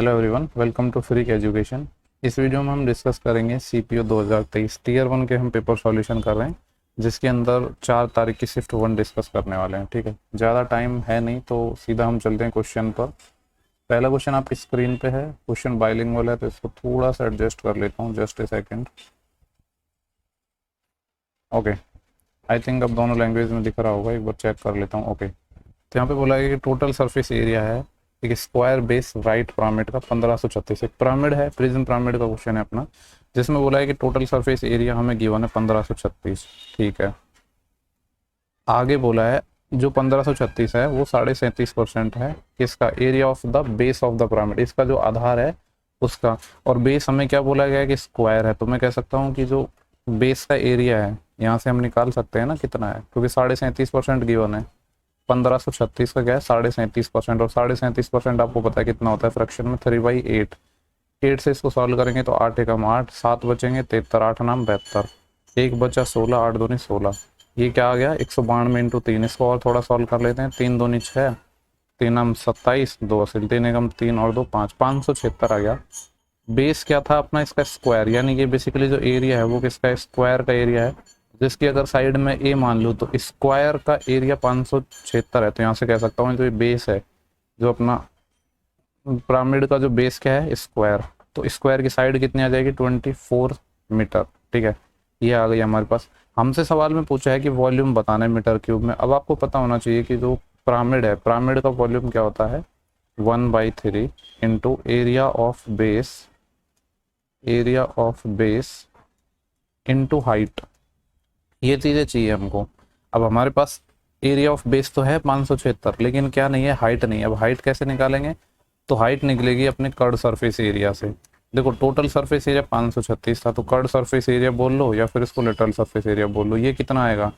Hello everyone, welcome to free education. इस video में हम डिस्कस करेंगे सीपीओ 2023 टीयर 1 के हम पेपर सॉल्यूशन कर रहे हैं, जिसके अंदर 4 तारीख की शिफ्ट 1 डिस्कस करने वाले हैं। ठीक है, ज़्यादा टाइम है नहीं तो सीधा हम चलते हैं क्वेश्चन पर। पहला क्वेश्चन आपकी स्क्रीन पे है। क्वेश्चन बाइलिंगुअल है तो इसको थोड़ा सा एडजस्ट कर लेता हूँ, just a second. Okay, I think अब दोनों लैंग्वेज में दिख रहा होगा, एक बार चेक कर लेता हूँ। ओके, तो यहाँ पे बोला है कि टोटल सरफेस एरिया है एक स्क्वायर बेस राइट पिरामिड का 1536। एक पिरामिड है, प्रिज्म पिरामिड का क्वेश्चन है अपना, जिसमें बोला है कि टोटल सरफेस एरिया हमें गिवन है 1536। ठीक है, आगे बोला है जो 1536 है वो 37.5% है किसका, area of the base of the pyramid, इसका जो आधार है उसका। और बेस हमें क्या बोला गया है कि स्क्वायर है, तो मैं कह सकता हूँ कि जो बेस का एरिया है यहाँ से हम निकाल सकते हैं ना कितना है, क्योंकि 37.5% गिवन है। 1536 का क्या है 37.5%, और 37.5% आपको पता है कितना होता है फ्रैक्शन में, 3/8। 8 से इसको सॉल्व करेंगे तो 8 एकम 8, 7 बचेंगे 73, 8 नाम 72, 1 बचा 16, 8 दूनी 16। ये क्या आ गया 192 इंटू 3। इसको और थोड़ा सॉल्व कर लेते हैं। 3 दूनी 6, 3 नाम 27, 2 असिल 3 एकम 3 और 2 5, 576 आ गया। बेस क्या था अपना इसका स्क्वायर, यानी कि बेसिकली जो एरिया है वो किसका स्क्वायर का एरिया है, जिसकी अगर साइड में ए मान लूँ तो स्क्वायर का एरिया 576 है। तो यहाँ से कह सकता हूँ जो ये बेस है, जो अपना पिरामिड का जो बेस क्या है स्क्वायर, तो स्क्वायर की साइड कितनी आ जाएगी 24 मीटर। ठीक है, ये आ गई हमारे पास। हमसे सवाल में पूछा है कि वॉल्यूम बताना है मीटर क्यूब में। अब आपको पता होना चाहिए कि जो पिरामिड है, पिरामिड का वॉल्यूम क्या होता है 1/3 into area of base, area of base into height. ये चीज़ें चाहिए हमको। अब हमारे पास एरिया ऑफ बेस तो है 576, लेकिन क्या नहीं है, हाइट नहीं है। अब हाइट कैसे निकालेंगे, तो हाइट निकलेगी अपने कर्ड सरफेस एरिया से। देखो टोटल सरफेस एरिया 536 था, तो कर्ड सरफेस एरिया बोल लो या फिर इसको लेटरल सरफेस एरिया बोल लो। ये कितना आएगा,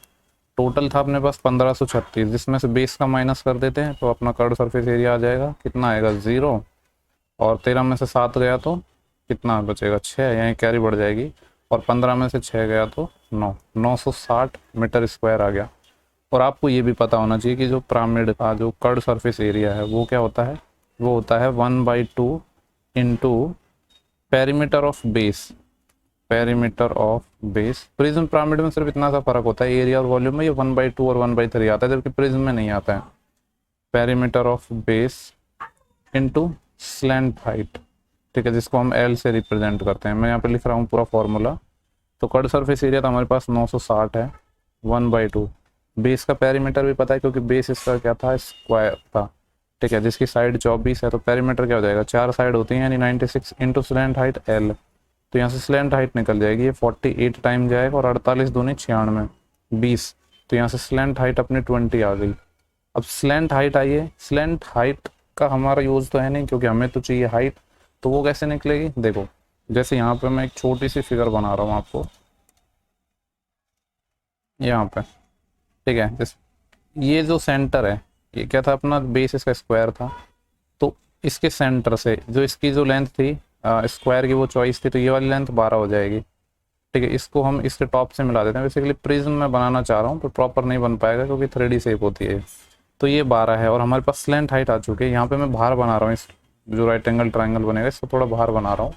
टोटल था अपने पास 1536, जिसमें से बेस का माइनस कर देते हैं तो अपना कर्ड सरफेस एरिया आ जाएगा, कितना आएगा 0। और 13 में से 7 गया तो कितना बचेगा 6, यहाँ कैरी बढ़ जाएगी। और 15 में से 6 गया तो 9, 960 मीटर स्क्वायर आ गया। और आपको ये भी पता होना चाहिए कि जो पिरामिड का जो कर्ड सरफेस एरिया है वो क्या होता है, वो होता है 1/2 into perimeter of base, perimeter of base. Prism pyramid में सिर्फ इतना सा फर्क होता है एरिया और वॉल्यूम में, ये 1/2 और 1/3 आता है, जबकि प्रिज्म में नहीं आता है। Perimeter of base into slant height, ठीक है, जिसको हम एल से रिप्रेजेंट करते हैं। मैं यहाँ पे लिख रहा हूँ पूरा फॉर्मूला। तो कर्ड सरफेस एरिया तो हमारे पास 960 है, 1/2। बेस का पेरीमीटर भी पता है क्योंकि बेस इसका क्या था स्क्वायर था, ठीक है, जिसकी साइड 24 है। तो पेरीमीटर क्या हो जाएगा, 4 साइड होती हैं यानी 96 इंटू स्लैंट हाइट एल। तो यहाँ से स्लैंट हाइट निकल जाएगी, ये 48 टाइम जाएगा, और 48 दूनी 96, 20। तो यहाँ से स्लैंट हाइट अपनी 20 आ गई। अब स्लैंट हाइट आइए, स्लैंट हाइट का हमारा यूज तो है नहीं क्योंकि हमें तो चाहिए हाइट, तो वो कैसे निकलेगी। देखो जैसे यहाँ पे मैं एक छोटी सी फिगर बना रहा हूँ आपको यहाँ पे, ठीक है। जैसे ये जो सेंटर है, ये क्या था अपना बेस, इसका स्क्वायर था। तो इसके सेंटर से जो इसकी जो लेंथ थी स्क्वायर की वो 24 थी, तो ये वाली लेंथ 12 हो जाएगी। ठीक है, इसको हम इसके टॉप से मिला देते हैं। बेसिकली प्रिज्म में बनाना चाह रहा हूँ, तो प्रॉपर नहीं बन पाएगा क्योंकि 3D शेप होती है। तो ये 12 है, और हमारे पास स्लैंट हाइट आ चुकी है। यहाँ पे मैं बाहर बना रहा हूँ, इस जो राइट एंगल ट्राइंगल बनेगा इसको थोड़ा बाहर बना रहा हूँ।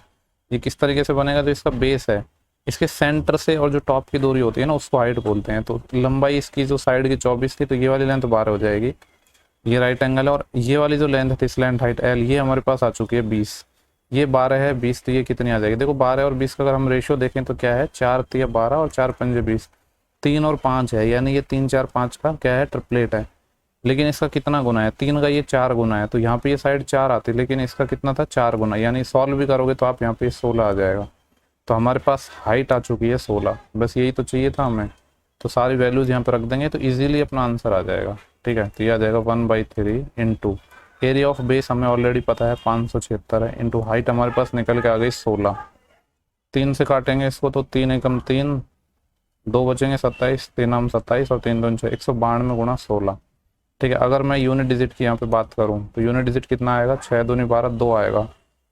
ये किस तरीके से बनेगा, जो इसका बेस है इसके सेंटर से और जो टॉप की दूरी होती है ना उसको हाइट बोलते हैं। तो लंबाई इसकी जो साइड की 24 थी, तो ये वाली लेंथ 12 हो जाएगी। ये राइट एंगल है, और ये वाली जो लेंथ थी स्लैंट हाइट एल, ये हमारे पास आ चुकी है 20। ये 12 है, 20, तो ये कितनी आ जाएगी। देखो 12 और 20 का अगर हम रेशियो देखें तो क्या है, 4 3 12 और 4 5 20, 3 और 5 है, यानी ये 3 4 5 का क्या है ट्रिपलेट है। लेकिन इसका कितना गुना है, 3 का ये 4 गुना है। तो यहाँ पे ये साइड 4 आती, लेकिन इसका कितना था 4 गुना, यानी सॉल्व भी करोगे तो आप यहाँ पे 16 आ जाएगा। तो हमारे पास हाइट आ चुकी है 16, बस यही तो चाहिए था हमें। तो सारी वैल्यूज यहाँ पे रख देंगे तो इजीली अपना आंसर आ जाएगा। ठीक है, तो ये आ जाएगा 1/3 इंटू एरिया ऑफ बेस हमें ऑलरेडी पता है 576 है, इंटू हाइट हमारे पास निकल के आ गई 16। 3 से काटेंगे इसको तो 3 एकम 3, 2 बचेंगे 27, 3 हम 27 और 3 दूनी 6, 192 गुणा 16। ठीक है, अगर मैं यूनिट डिजिट की यहाँ पे बात करूँ तो यूनिट डिजिट कितना आएगा, 6 दूनी 12, 2 आएगा।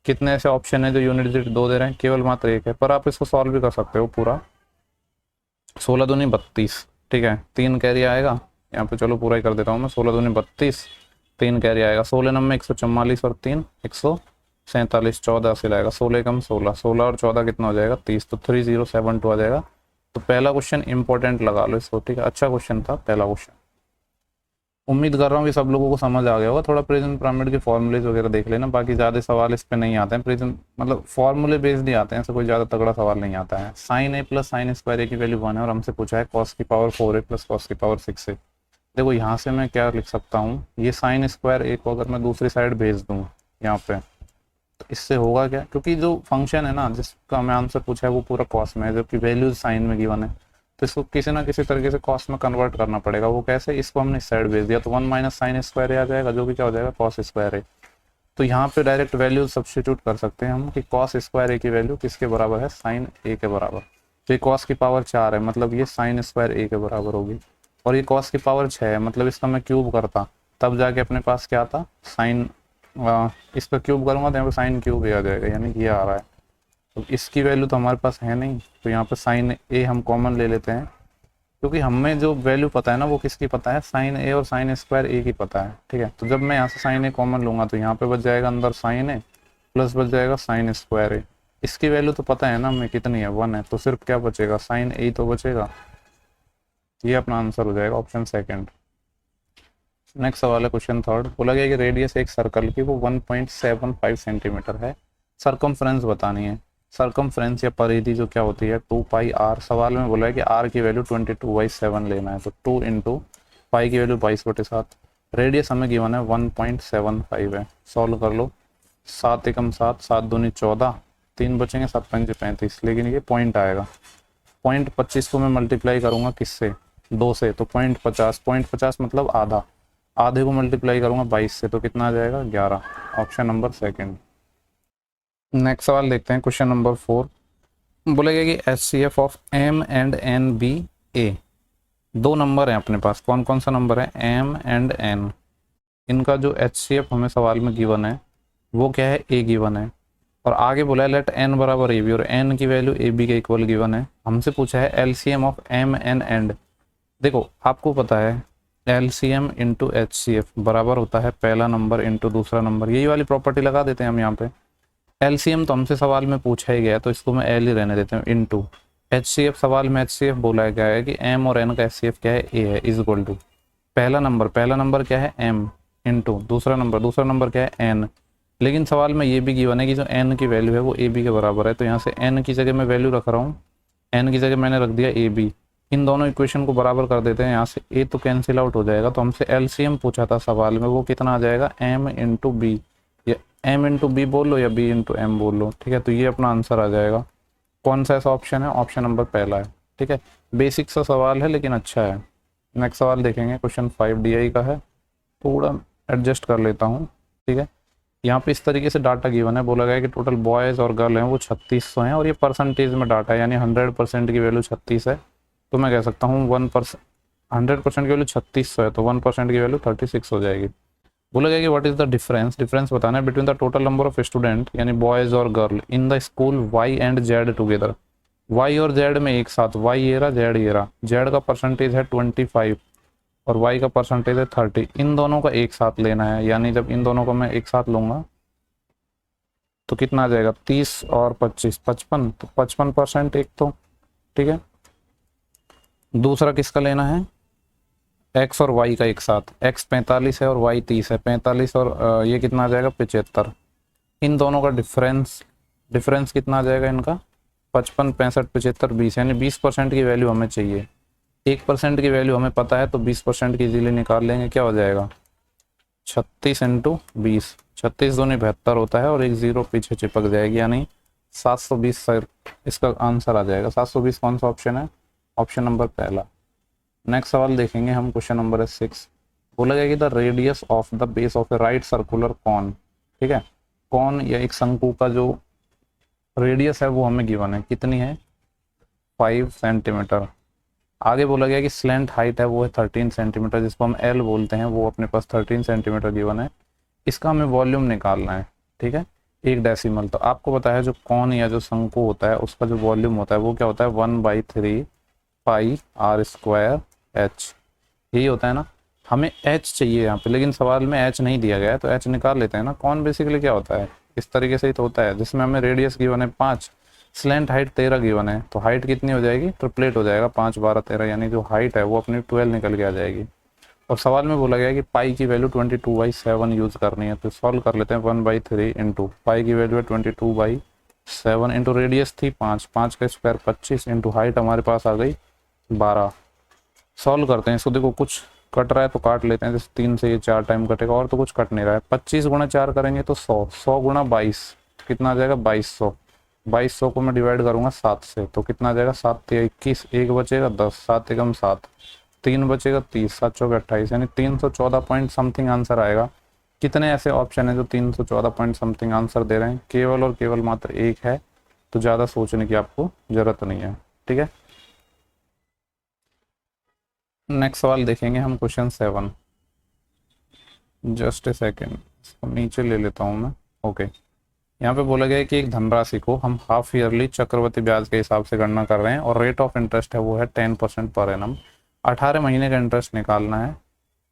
कितने ऐसे ऑप्शन है जो यूनिट डिजिट 2 दे रहे हैं, केवल मात्र एक है, पर आप इसको सॉल्व भी कर सकते हो पूरा। 16 दूनी 32, ठीक है, 3 कैरी आएगा यहाँ पे, चलो पूरा ही कर देता हूँ मैं। 16 दूनी 32, 3 कैरी आएगा, 16 नंबर 144 और 3 47, 14 से लाएगा, 16 कम 16, 16 और 14 कितना हो जाएगा 30, तो 3072 आ जाएगा। तो पहला क्वेश्चन इंपॉर्टेंट लगा लो इसको, ठीक है, अच्छा क्वेश्चन था पहला क्वेश्चन। उम्मीद कर रहा हूँ कि सब लोगों को समझ आ गया होगा। थोड़ा प्रेजेंट पिरामिड के फॉर्मूलेज वगैरह देख लेना, बाकी ज़्यादा सवाल इस पे नहीं आते हैं, प्रेजेंट मतलब फॉर्मूले बेस्ड ही आते हैं, ऐसा कोई ज़्यादा तगड़ा सवाल नहीं आता है। साइन ए प्लस साइन स्क्वायर ए की वैल्यू 1 है और हमसे पूछा है कॉस की पावर 4 ए प्लस कॉस की पावर 6 ए। देखो यहाँ से मैं क्या लिख सकता हूँ, ये साइन स्क्वायर ए को अगर मैं दूसरी साइड भेज दूँ यहाँ पे, तो इससे होगा क्या, क्योंकि जो फंक्शन है ना जिसका हमें आंसर पूछा है वो पूरा कॉस में है, जबकि वैल्यूज साइन में गिवन है, तो इसको किसी ना किसी तरीके से कॉस में कन्वर्ट करना पड़ेगा। वो कैसे, इसको हमने इस साइड भेज दिया तो 1 माइनस साइन स्क्वायर ए आ जाएगा, जो कि क्या हो जाएगा कॉस स्क्वायर ए। तो यहाँ पे डायरेक्ट वैल्यू सब्स्टिट्यूट कर सकते हैं हम कि कॉस स्क्वायर ए की वैल्यू किसके बराबर है, साइन ए के बराबर। तो ये कॉस की पावर 4 है, मतलब ये साइन स्क्वायर ए के बराबर होगी, और ये कॉस की पावर 6 है, मतलब इसका मैं क्यूब करता तब जाके अपने पास क्या आता, साइन, इसका क्यूब करूँगा तो यहाँ पे साइन क्यूब ए आ जाएगा, यानी कि ये आ रहा है। तो इसकी वैल्यू तो हमारे पास है नहीं, तो यहाँ पे साइन ए हम कॉमन ले लेते हैं, क्योंकि हमें जो वैल्यू पता है ना वो किसकी पता है, साइन ए और साइन स्क्वायर ए की पता है, ठीक है। तो जब मैं यहाँ से साइन ए कॉमन लूँगा तो यहाँ पे बच जाएगा अंदर साइन ए प्लस बच जाएगा साइन स्क्वायर ए। इसकी वैल्यू तो पता है ना हमें कितनी है, 1 है, तो सिर्फ क्या बचेगा, साइन ए तो बचेगा। ये अपना आंसर हो जाएगा ऑप्शन सेकेंड। नेक्स्ट सवाल है क्वेश्चन थर्ड, बोला गया कि रेडियस एक सर्कल की वो 1.75 सेंटीमीटर है, सरकमफ्रेंस बतानी है। सरकमफ्रेंस या परिधि जो क्या होती है 2 पाई आर, सवाल में बोला है कि आर की वैल्यू 22/7 लेना है, तो 2 इंटू पाई की वैल्यू 22/7, रेडियस हमें गिवन है 1.75 है। सॉल्व कर लो, 7 एकम 7, 7 दूनी 14, 3 बचेंगे, 7 पंजे 35, लेकिन ये पॉइंट आएगा। 0.25 को मैं मल्टीप्लाई करूँगा किससे, 2 से, तो 0.50, 0.50 मतलब आधा, आधे को मल्टीप्लाई करूँगा 22 से, तो कितना आ जाएगा 11, ऑप्शन नंबर सेकेंड। नेक्स्ट सवाल देखते हैं क्वेश्चन नंबर 4, बोलेगा कि HCF of M and N be A, दो नंबर हैं अपने पास, कौन कौन सा नंबर है, M एंड N। इनका जो HCF हमें सवाल में गिवन है वो क्या है, A गिवन है, और आगे बोला है लेट N बराबर AB, और N की वैल्यू AB के इक्वल गिवन है। हमसे पूछा है LCM of M and N। देखो आपको पता है LCM इंटू HCF बराबर होता है पहला नंबर इंटू दूसरा नंबर, यही वाली प्रॉपर्टी लगा देते हैं हम यहाँ पे। LCM तो हमसे सवाल में पूछा ही गया, तो इसको मैं L ही रहने देते हैं, इंटू HCF, सवाल में HCF बोला गया है कि M और N का HCF क्या है, A है, इज इक्वल टू पहला नंबर क्या है M, इंटू दूसरा नंबर क्या है N। लेकिन सवाल में ये भी गिवन है कि जो N की वैल्यू है वो AB के बराबर है, तो यहाँ से N की जगह मैं वैल्यू रख रहा हूँ, N की जगह मैंने रख दिया AB। इन दोनों इक्वेशन को बराबर कर देते हैं, यहाँ से A तो कैंसिल आउट हो जाएगा, तो हमसे LCM पूछा था सवाल में, वो कितना आ जाएगा M इंटू बी, या M इंटू बी बोल लो या B इंटू M बोल लो, ठीक है। तो ये अपना आंसर आ जाएगा। कौन सा ऐसा ऑप्शन है, ऑप्शन नंबर पहला है, ठीक है। बेसिक सा सवाल है लेकिन अच्छा है। नेक्स्ट सवाल देखेंगे, क्वेश्चन 5 DI का है, थोड़ा एडजस्ट कर लेता हूँ, ठीक है। यहाँ पे इस तरीके से डाटा गिवन है, बोला गया है कि टोटल बॉयज़ और गर्ल हैं वो 3600 हैं, और ये परसेंटेज में डाटा है, यानी 100% की वैल्यू 36 है, तो मैं कह सकता हूँ 1%, 100% की वैल्यू 3600 है, तो 1% की वैल्यू 36 हो जाएगी। बोला गया कि व्हाट इज द डिफरेंस बताना है between the total number of student, यानी बॉयज़ और girl in the school Y and Z together. Y और जेड में एक साथ, वाई ये रहा, जेड ये रहा, जेड का परसेंटेज है 25 और वाई का परसेंटेज है 30, इन दोनों का एक साथ लेना है, यानी जब इन दोनों को मैं एक साथ लूँगा तो कितना आ जाएगा, 30 और 25, 55, तो 55% एक, तो ठीक है। दूसरा किसका लेना है, एक्स और वाई का एक साथ, एक्स 45 है और वाई 30 है, 45 और ये कितना आ जाएगा 75, इन दोनों का डिफरेंस कितना आ जाएगा इनका, 55, 65, 75, 20, यानी 20% की वैल्यू हमें चाहिए। 1% की वैल्यू हमें पता है, तो 20% की इजीली निकाल लेंगे, क्या हो जाएगा 36 इंटू 20, 36 दूनी 72 होता है, और एक जीरो पीछे चिपक जाएगी, यानी 720 सर इसका आंसर आ जाएगा। 720 कौन सा ऑप्शन है, ऑप्शन नंबर पहला। नेक्स्ट सवाल देखेंगे हम, क्वेश्चन नंबर है 6, बोला गया कि the radius of the base of a right circular cone, ठीक है। कॉन या एक शंकु का जो रेडियस है वो हमें गिवन है, कितनी है 5 सेंटीमीटर। आगे बोला गया कि स्लेंट हाइट है वो है 13 सेंटीमीटर, जिसको हम L बोलते हैं, वो अपने पास 13 सेंटीमीटर गिवन है। इसका हमें वॉल्यूम निकालना है, ठीक है, 1 डेसिमल। तो आपको पता है जो कॉन या जो शंकु होता है उसका जो वॉल्यूम होता है वो क्या होता है, 1/3 पाई r स्क्वायर h, यही होता है ना। हमें h चाहिए यहाँ पे, लेकिन सवाल में h नहीं दिया गया है, तो h निकाल लेते हैं ना। कॉन बेसिकली क्या होता है, इस तरीके से ही तो होता है, जिसमें हमें रेडियस गिवन है 5, स्लेंट हाइट 13 गिवन है, तो हाइट कितनी हो जाएगी, ट्रिपलेट हो जाएगा 5 12 13, यानी जो हाइट है वो अपनी 12 निकल के आ जाएगी। और सवाल में बोला गया है कि पाई की वैल्यू 22/7 यूज़ करनी है, तो सॉल्व कर लेते हैं। 1/3 इंटू पाई की वैल्यू है 22/7 इंटू रेडियस थी 5, 5 का स्क्वायर 25 इंटू हाइट हमारे पास आ गई 12। सॉल्व करते हैं इसको, देखो कुछ कट रहा है तो काट लेते हैं, जैसे 3 से ये 4 टाइम कटेगा, और तो कुछ कट नहीं रहा है। 25 गुणा 4 करेंगे तो 100, 100 गुणा 22 तो कितना आ जाएगा 2200। 2200 को मैं डिवाइड करूंगा 7 से तो कितना आ जाएगा 7 3 21, एक बचेगा 10, 7 एकम 7, 3 बचेगा 30, 7 चौके 28, यानी 314 पॉइंट समथिंग आंसर आएगा। कितने ऐसे ऑप्शन है जो 314 पॉइंट समथिंग आंसर दे रहे हैं, केवल और केवल मात्र एक है, तो ज़्यादा सोचने की आपको ज़रूरत नहीं है। ठीक है, नेक्स्ट सवाल देखेंगे हम, क्वेश्चन 7। जस्ट ए सेकेंड, इसको नीचे ले लेता हूँ मैं। ओके, यहाँ पे बोला गया है कि एक धनराशि को हम हाफ ईयरली चक्रवृद्धि ब्याज के हिसाब से गणना कर रहे हैं, और रेट ऑफ इंटरेस्ट है वो है 10% पर एनम। 18 महीने का इंटरेस्ट निकालना है,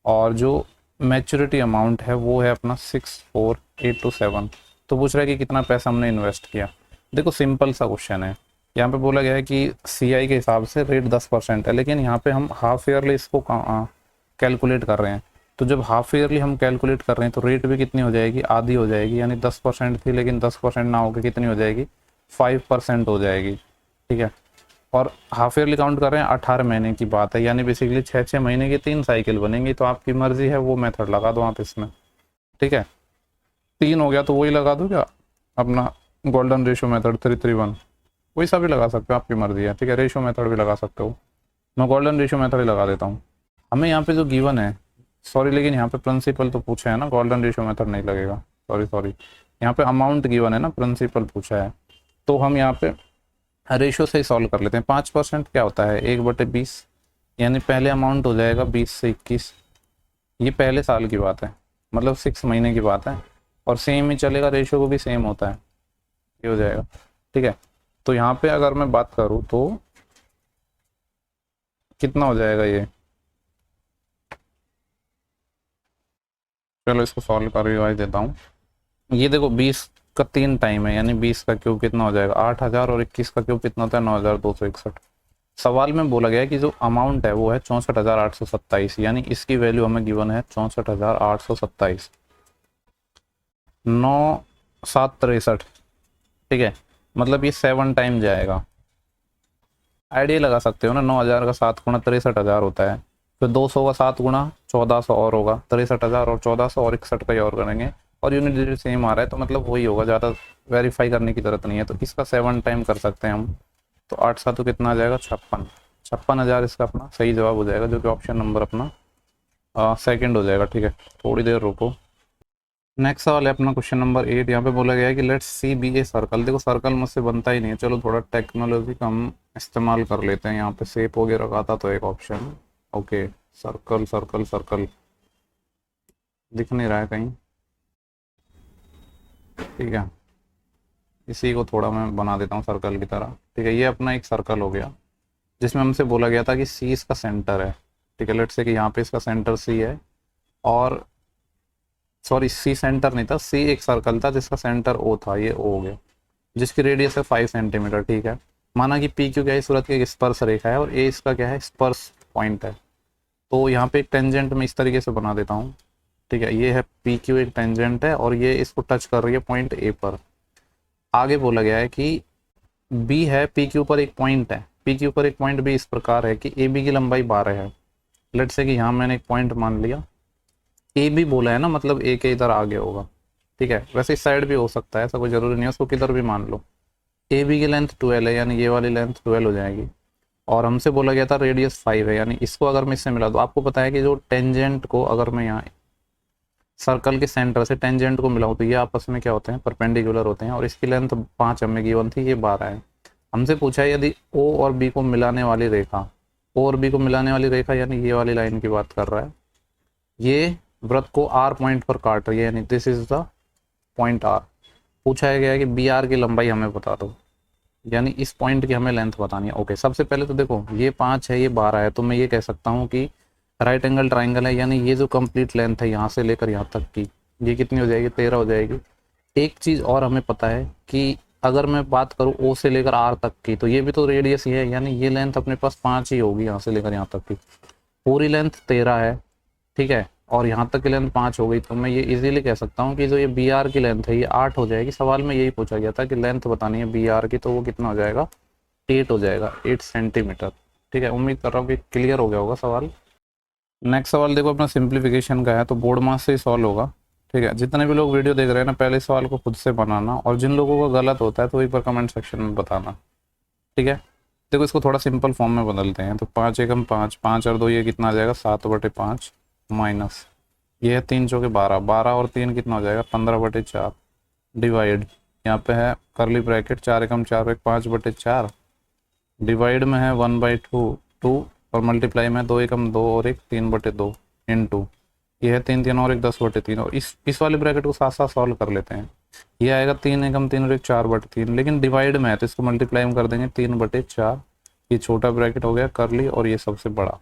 और जो मैच्योरिटी अमाउंट है वो है अपना 64,827। तो पूछ रहा है कि कितना पैसा हमने इन्वेस्ट किया। देखो सिंपल सा क्वेश्चन है, यहाँ पे बोला गया है कि सीआई के हिसाब से रेट 10% है, लेकिन यहाँ पे हम हाफ ईयरली इसको कैलकुलेट कर रहे हैं। तो जब हाफ ईयरली हम कैलकुलेट कर रहे हैं तो रेट भी कितनी हो जाएगी, आधी हो जाएगी, यानी 10% थी, लेकिन 10% ना होकर कितनी हो जाएगी 5% हो जाएगी। ठीक है, और हाफ ईयरली काउंट कर रहे हैं, 18 महीने की बात है, यानी बेसिकली 6-6 महीने की 3 साइकिल बनेंगी। तो आपकी मर्जी है, वो मेथड लगा दो आप इसमें। ठीक है, 3 हो गया तो वही लगा दो क्या, अपना गोल्डन रेशियो मेथड 331, वही सा भी लगा सकते हो, आपकी मर्जी है। ठीक है, रेशियो मेथड भी लगा सकते हो, मैं गोल्डन रेशियो मेथड ही लगा देता हूँ। हमें यहाँ पे जो गिवन है, सॉरी लेकिन यहाँ पे प्रिंसिपल तो पूछा है ना, गोल्डन रेशियो मेथड नहीं लगेगा, सॉरी यहाँ पे अमाउंट गिवन है ना, प्रिंसिपल पूछा है, तो हम यहाँ पे रेशियो से ही सॉल्व कर लेते हैं। 5% क्या होता है 1/20, यानी पहले अमाउंट हो जाएगा 20 से 21, ये पहले साल की बात है, मतलब 6 महीने की बात है, और सेम ही चलेगा, रेशियो को भी सेम होता है, ये हो जाएगा। ठीक है, तो यहाँ पे अगर मैं बात करूँ तो कितना हो जाएगा ये, चलो इसको सॉल्व कर रिवाइज देता हूँ। ये देखो 20 का 3 टाइम है, यानी 20 का क्यूब कितना हो जाएगा 8000, और 21 का क्यूब कितना होता है 9261। सवाल में बोला गया है कि जो अमाउंट है वो है 64,827, यानी इसकी वैल्यू हमें गिवन है 64,827, 9,763। ठीक है, मतलब ये 7 टाइम जाएगा। आइडिया लगा सकते हो ना, 9,000 का 7 गुणा 63,000 होता है, फिर 200 का 7 गुणा 1400 और होगा, 63,000 और 1400 और 61 का ही और करेंगे, और यूनिट डिजिट सेम आ रहा है, तो मतलब वही होगा, ज़्यादा वेरीफाई करने की जरूरत नहीं है। तो इसका 7 टाइम कर सकते हैं हम, तो 8 7 तो कितना आ जाएगा 56,000 इसका अपना सही जवाब हो जाएगा, जो कि ऑप्शन नंबर अपना सेकंड हो जाएगा। ठीक है, थोड़ी देर रुको। नेक्स्ट सवाल है अपना क्वेश्चन नंबर 8। यहाँ पे बोला गया है कि let's see be a circle. देखो सर्कल मुझसे बनता ही नहीं है, चलो थोड़ा टेक्नोलॉजी का हम इस्तेमाल कर लेते हैं। यहाँ पे शेप वगैरह का आता तो एक option. Okay, circle circle circle दिख नहीं रहा है कहीं। ठीक है, इसी को थोड़ा मैं बना देता हूँ सर्कल की तरह। ठीक है, ये अपना एक सर्कल हो गया, जिसमें हमसे बोला गया था कि सी इसका सेंटर है। ठीक है, लेट्स से कि यहाँ पे इसका सेंटर सी है, और सॉरी सी सेंटर नहीं था, सी एक सर्कल था जिसका सेंटर ओ था, ये ओ हो गया, जिसकी रेडियस है 5 सेंटीमीटर। ठीक है, माना कि पी क्यू क्या है, सूरत की एक स्पर्श रेखा है, और ए इसका क्या है स्पर्श पॉइंट है। तो यहाँ पे एक टेंजेंट मैं इस तरीके से बना देता हूँ। ठीक है, ये है पी क्यू एक टेंजेंट है, और ये इसको टच कर रही है पॉइंट ए पर। आगे बोला गया है कि बी है, पी क्यू पर एक पॉइंट है, पी क्यू पर एक पॉइंट भी इस प्रकार है कि ए बी की लंबाई 12 है। लेट्स से कि यहाँ मैंने एक पॉइंट मान लिया, ए भी बोला है ना, मतलब ए के इधर आगे होगा। ठीक है, वैसे इस साइड भी हो सकता है, ऐसा कोई जरूरी नहीं है, उसको किधर भी मान लो। ए बी की लेंथ 12 है, यानी ये वाली लेंथ 12 हो जाएगी, और हमसे बोला गया था रेडियस 5 है, यानी इसको अगर मैं इससे मिला दूँ, आपको पता है कि जो टेंजेंट को अगर मैं यहाँ सर्कल के सेंटर से टेंजेंट को मिलाऊँ तो ये आपस में क्या होते हैं परपेंडिकुलर होते हैं, और इसकी लेंथ 5 हमें गिवन थी, ये 12 है। हमसे पूछा है यदि ओ और बी को मिलाने वाली रेखा, ओ और बी को मिलाने वाली रेखा यानी ये वाली लाइन की बात कर रहा है, ये वृत्त को आर पॉइंट पर काट रही है, यानी this is the point R. पूछा गया है कि बी आर की लंबाई हमें बता दो, यानी इस पॉइंट की हमें लेंथ बतानी है। ओके, सबसे पहले तो देखो ये 5 है, ये 12 है, तो मैं ये कह सकता हूँ कि राइट एंगल ट्राइंगल है, यानी ये जो कंप्लीट लेंथ है यहाँ से लेकर यहाँ तक की, ये कितनी हो जाएगी 13 हो जाएगी। एक चीज़ और हमें पता है कि अगर मैं बात करूँ ओ से लेकर आर तक की, तो ये भी तो रेडियस ही है, यानी ये लेंथ अपने पास 5 ही होगी यहाँ से लेकर यहाँ तक की। पूरी लेंथ 13 है, ठीक है, और यहाँ तक की लेंथ 5 हो गई, तो मैं ये इजीली कह सकता हूँ कि जो ये बी आर की लेंथ है ये 8 हो जाएगी। सवाल में यही पूछा गया था कि लेंथ बतानी है बी आर की, तो वो कितना हो जाएगा, 8 हो जाएगा, 8 सेंटीमीटर। ठीक है, उम्मीद कर रहा हूँ कि क्लियर हो गया होगा सवाल। नेक्स्ट सवाल देखो अपना सिंप्लीफिकेशन का है, तो बोर्ड मास से ही सॉल्व होगा। ठीक है, जितने भी लोग वीडियो देख रहे हैं ना, पहले सवाल को खुद से बनाना, और जिन लोगों का गलत होता है तो एक बार कमेंट सेक्शन में बताना। ठीक है, देखो इसको थोड़ा सिंपल फॉर्म में बदलते हैं, तो 5 एकम 5, 5 और 2 ये कितना आ जाएगा, 7/5 माइनस ये है 3 चौके 12, 12 और 3 कितना हो जाएगा, 15/4 डिवाइड, यहाँ पे है करली ब्रैकेट 4 एकम 4 एक 5/4 डिवाइड में है 1/2 2 और मल्टीप्लाई में 2 एकम 2 और एक 3/2 इनटू ये है 3 3 और एक 10/3, और इस वाले ब्रैकेट को साथ साथ सॉल्व कर लेते हैं। ये आएगा 3 एकम 3 और एक 4/3, लेकिन डिवाइड में है तो इसको मल्टीप्लाई में कर देंगे 3/4, ये छोटा ब्रैकेट हो गया करली और ये सबसे बड़ा।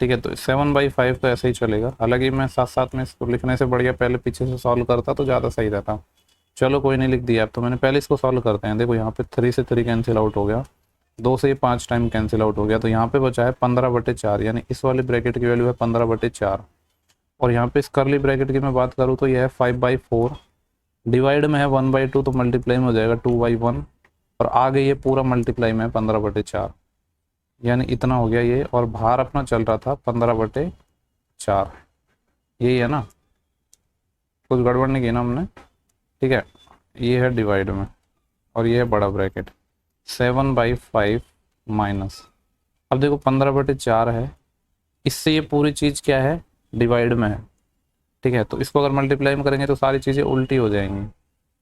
ठीक है, तो 7/5 तो ऐसे ही चलेगा, हालांकि मैं साथ साथ में इसको लिखने से बढ़िया पहले पीछे से सॉल्व करता तो ज़्यादा सही रहता। चलो कोई नहीं, लिख दिया अब तो मैंने, पहले इसको सॉल्व करते हैं। देखो यहाँ पे 3 से 3 कैंसिल आउट हो गया, 2 से ये 5 टाइम कैंसिल आउट हो गया, तो यहाँ पे बचा है 15/4, यानी इस वाले ब्रैकेट की वैल्यू है 15/4, और यहाँ पे इस करली ब्रैकेट की मैं बात करूँ तो ये है 5/4 डिवाइड में है 1/2, तो मल्टीप्लाई में हो जाएगा 2/1, और आगे ये पूरा मल्टीप्लाई में है 15/4, यानी इतना हो गया ये, और भार अपना चल रहा था 15/4, यही है ना, कुछ गड़बड़ नहीं की ना हमने। ठीक है, ये है डिवाइड में और ये है बड़ा ब्रैकेट 7/5 माइनस, अब देखो 15/4 है, इससे ये पूरी चीज़ क्या है, डिवाइड में है। ठीक है, तो इसको अगर मल्टीप्लाई में करेंगे तो सारी चीज़ें उल्टी हो जाएंगी,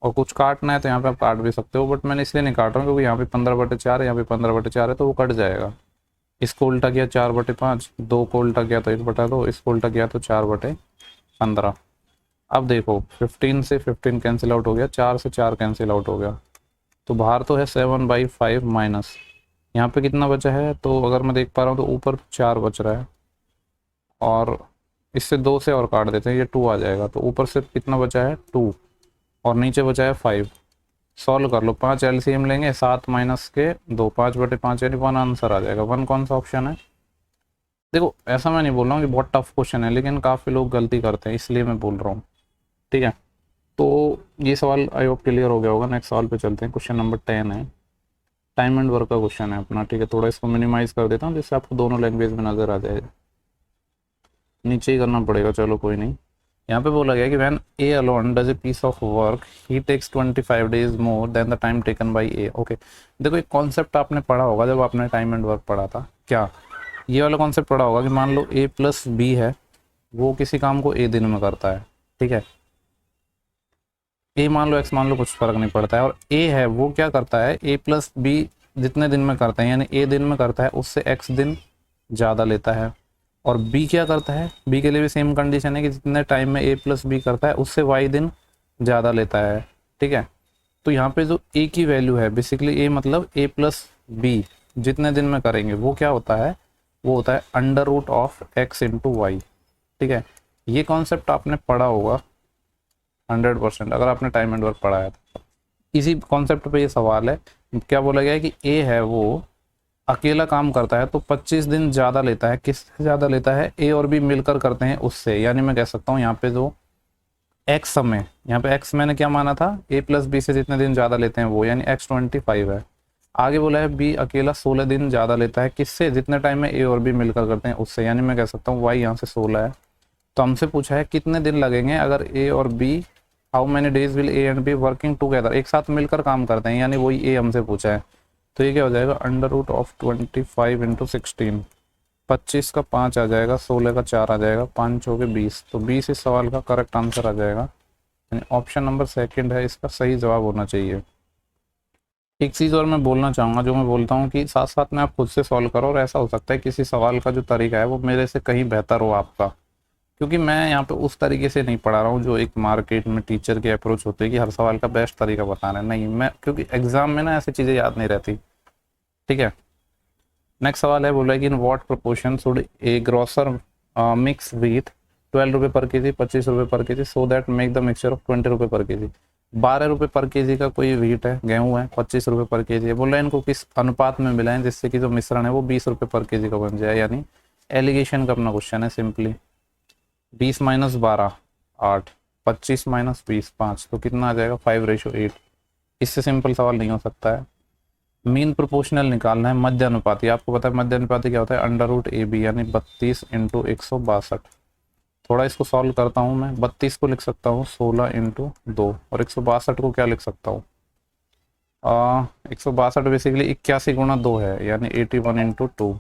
और कुछ काटना है तो यहाँ पे आप काट भी सकते हो, बट मैंने इसलिए नहीं काट रहा हूँ क्योंकि यहाँ पे 15/4 है, यहाँ पे 15/4 है, तो वो कट जाएगा। इसको उल्टा किया 4/5, 2 को उल्टा किया तो 1/2, इसको उल्टा किया तो 4/15। अब देखो 15 से 15 कैंसिल आउट हो गया, 4 से 4 कैंसिल आउट हो गया, तो बाहर तो है 7/5 माइनस, यहाँ पे कितना बचा है, तो अगर मैं देख पा रहा हूँ तो ऊपर 4 बच रहा है, और इससे 2 से और काट देते हैं, ये 2 आ जाएगा, तो ऊपर से कितना बचा है 2, और नीचे बचा है 5। सॉल्व कर लो, 5 एलसीएम लेंगे, 7 माइनस के 2, 5/5 यानी 1 आंसर आ जाएगा। 1 कौन सा ऑप्शन है, देखो ऐसा मैं नहीं बोल रहा हूँ कि बहुत टफ क्वेश्चन है, लेकिन काफ़ी लोग गलती करते हैं इसलिए मैं बोल रहा हूँ। ठीक है, तो ये सवाल आई होप क्लियर हो गया होगा। नेक्स्ट सवाल पे चलते हैं, क्वेश्चन नंबर 10 है, टाइम एंड वर्क का क्वेश्चन है अपना। ठीक है, थोड़ा इसको मिनिमाइज कर देता हूँ जिससे आपको दोनों लैंग्वेज में नज़र आ जाए, नीचे ही करना पड़ेगा, चलो कोई नहीं। यहाँ पे बोला गया कि when A alone does a piece of work he takes 25 days more than the time taken by A. Okay, देखो एक कॉन्सेप्ट आपने पढ़ा होगा जब आपने टाइम एंड वर्क पढ़ा था, क्या ये वाला कॉन्सेप्ट पढ़ा होगा कि मान लो ए प्लस बी है, वो किसी काम को ए दिन में करता है। ठीक है, ए मान लो एक्स मान लो, कुछ फर्क नहीं पड़ता है, और ए है वो क्या करता है, ए प्लस बी जितने दिन में करते हैं, यानी ए दिन में करता है उससे एक्स दिन ज़्यादा लेता है, और बी क्या करता है, बी के लिए भी सेम कंडीशन है कि जितने टाइम में ए प्लस बी करता है उससे वाई दिन ज़्यादा लेता है। ठीक है, तो यहाँ पे जो ए की वैल्यू है, बेसिकली ए मतलब ए प्लस बी जितने दिन में करेंगे वो क्या होता है, वो होता है √x इंटू वाई। ठीक है, ये कॉन्सेप्ट आपने पढ़ा होगा 100%, अगर आपने टाइम एंड वर्क पढ़ा है तो। इसी कॉन्सेप्ट पे ये सवाल है, क्या बोला गया है कि ए है वो अकेला काम करता है तो 25 दिन ज़्यादा लेता है, किससे ज़्यादा लेता है, ए और बी मिलकर करते हैं उससे, यानी मैं कह सकता हूँ यहाँ पे जो एक्स समय, यहाँ पे एक्स मैंने क्या माना था, ए प्लस बी से जितने दिन ज़्यादा लेते हैं वो, यानी x 25 है। आगे बोला है बी अकेला 16 दिन ज़्यादा लेता है, किससे, जितने टाइम में ए और बी मिलकर करते हैं उससे, यानी मैं कह सकता हूँ वाई यहाँ से 16 है। तो हमसे पूछा है कितने दिन लगेंगे अगर ए और B, how many days will A and B working together, एक साथ मिलकर काम करते हैं, यानी वही ए हमसे पूछा है। तो ये क्या हो जाएगा, √25 इंटू 16, 25 का 5 आ जाएगा, 16 का 4 आ जाएगा, 5 हो गए 20, तो 20 इस सवाल का करेक्ट आंसर आ जाएगा, यानी ऑप्शन नंबर सेकंड है इसका सही जवाब होना चाहिए। एक चीज़ और मैं बोलना चाहूँगा, जो मैं बोलता हूँ कि साथ साथ में आप खुद से सॉल्व करो, और ऐसा हो सकता है किसी सवाल का जो तरीका है वो मेरे से कहीं बेहतर हो आपका, क्योंकि मैं यहाँ पे उस तरीके से नहीं पढ़ा रहा हूँ जो एक मार्केट में टीचर की अप्रोच होती है कि हर सवाल का बेस्ट तरीका बताना है, नहीं, मैं क्योंकि एग्जाम में ना ऐसी चीज़ें याद नहीं रहती। ठीक है, नेक्स्ट सवाल है, बोला है कि in what proportion should A grocer mix with 12 रुपये पर केजी, 25 रुपये पर KG, so that make the mixture of 20 रुपये पर केजी। 12 रुपये पर केजी का कोई व्हीट है, गेहूं है, 25 रुपये पर केजी है। बोल रहे हैं इनको किस अनुपात में मिलाएं जिससे कि जो मिश्रण है वो 20 रुपये पर केजी का बन जाए, यानी एलिगेशन का अपना क्वेश्चन है सिंपली। 20 माइनस 12 8, 25 माइनस 20 5, तो कितना आ जाएगा 5:8। इससे सिंपल सवाल नहीं हो सकता है। मीन प्रोपोर्शनल निकालना है, मध्य अनुपाती। आपको पता है मध्य अनुपाती क्या होता है, √AB यानी 32 × 162। थोड़ा इसको सॉल्व करता हूँ मैं। 32 को लिख सकता हूँ 16 × 2, और 162 को क्या लिख सकता हूँ 162 बेसिकली 81 × 2 है, यानी 81 × 2।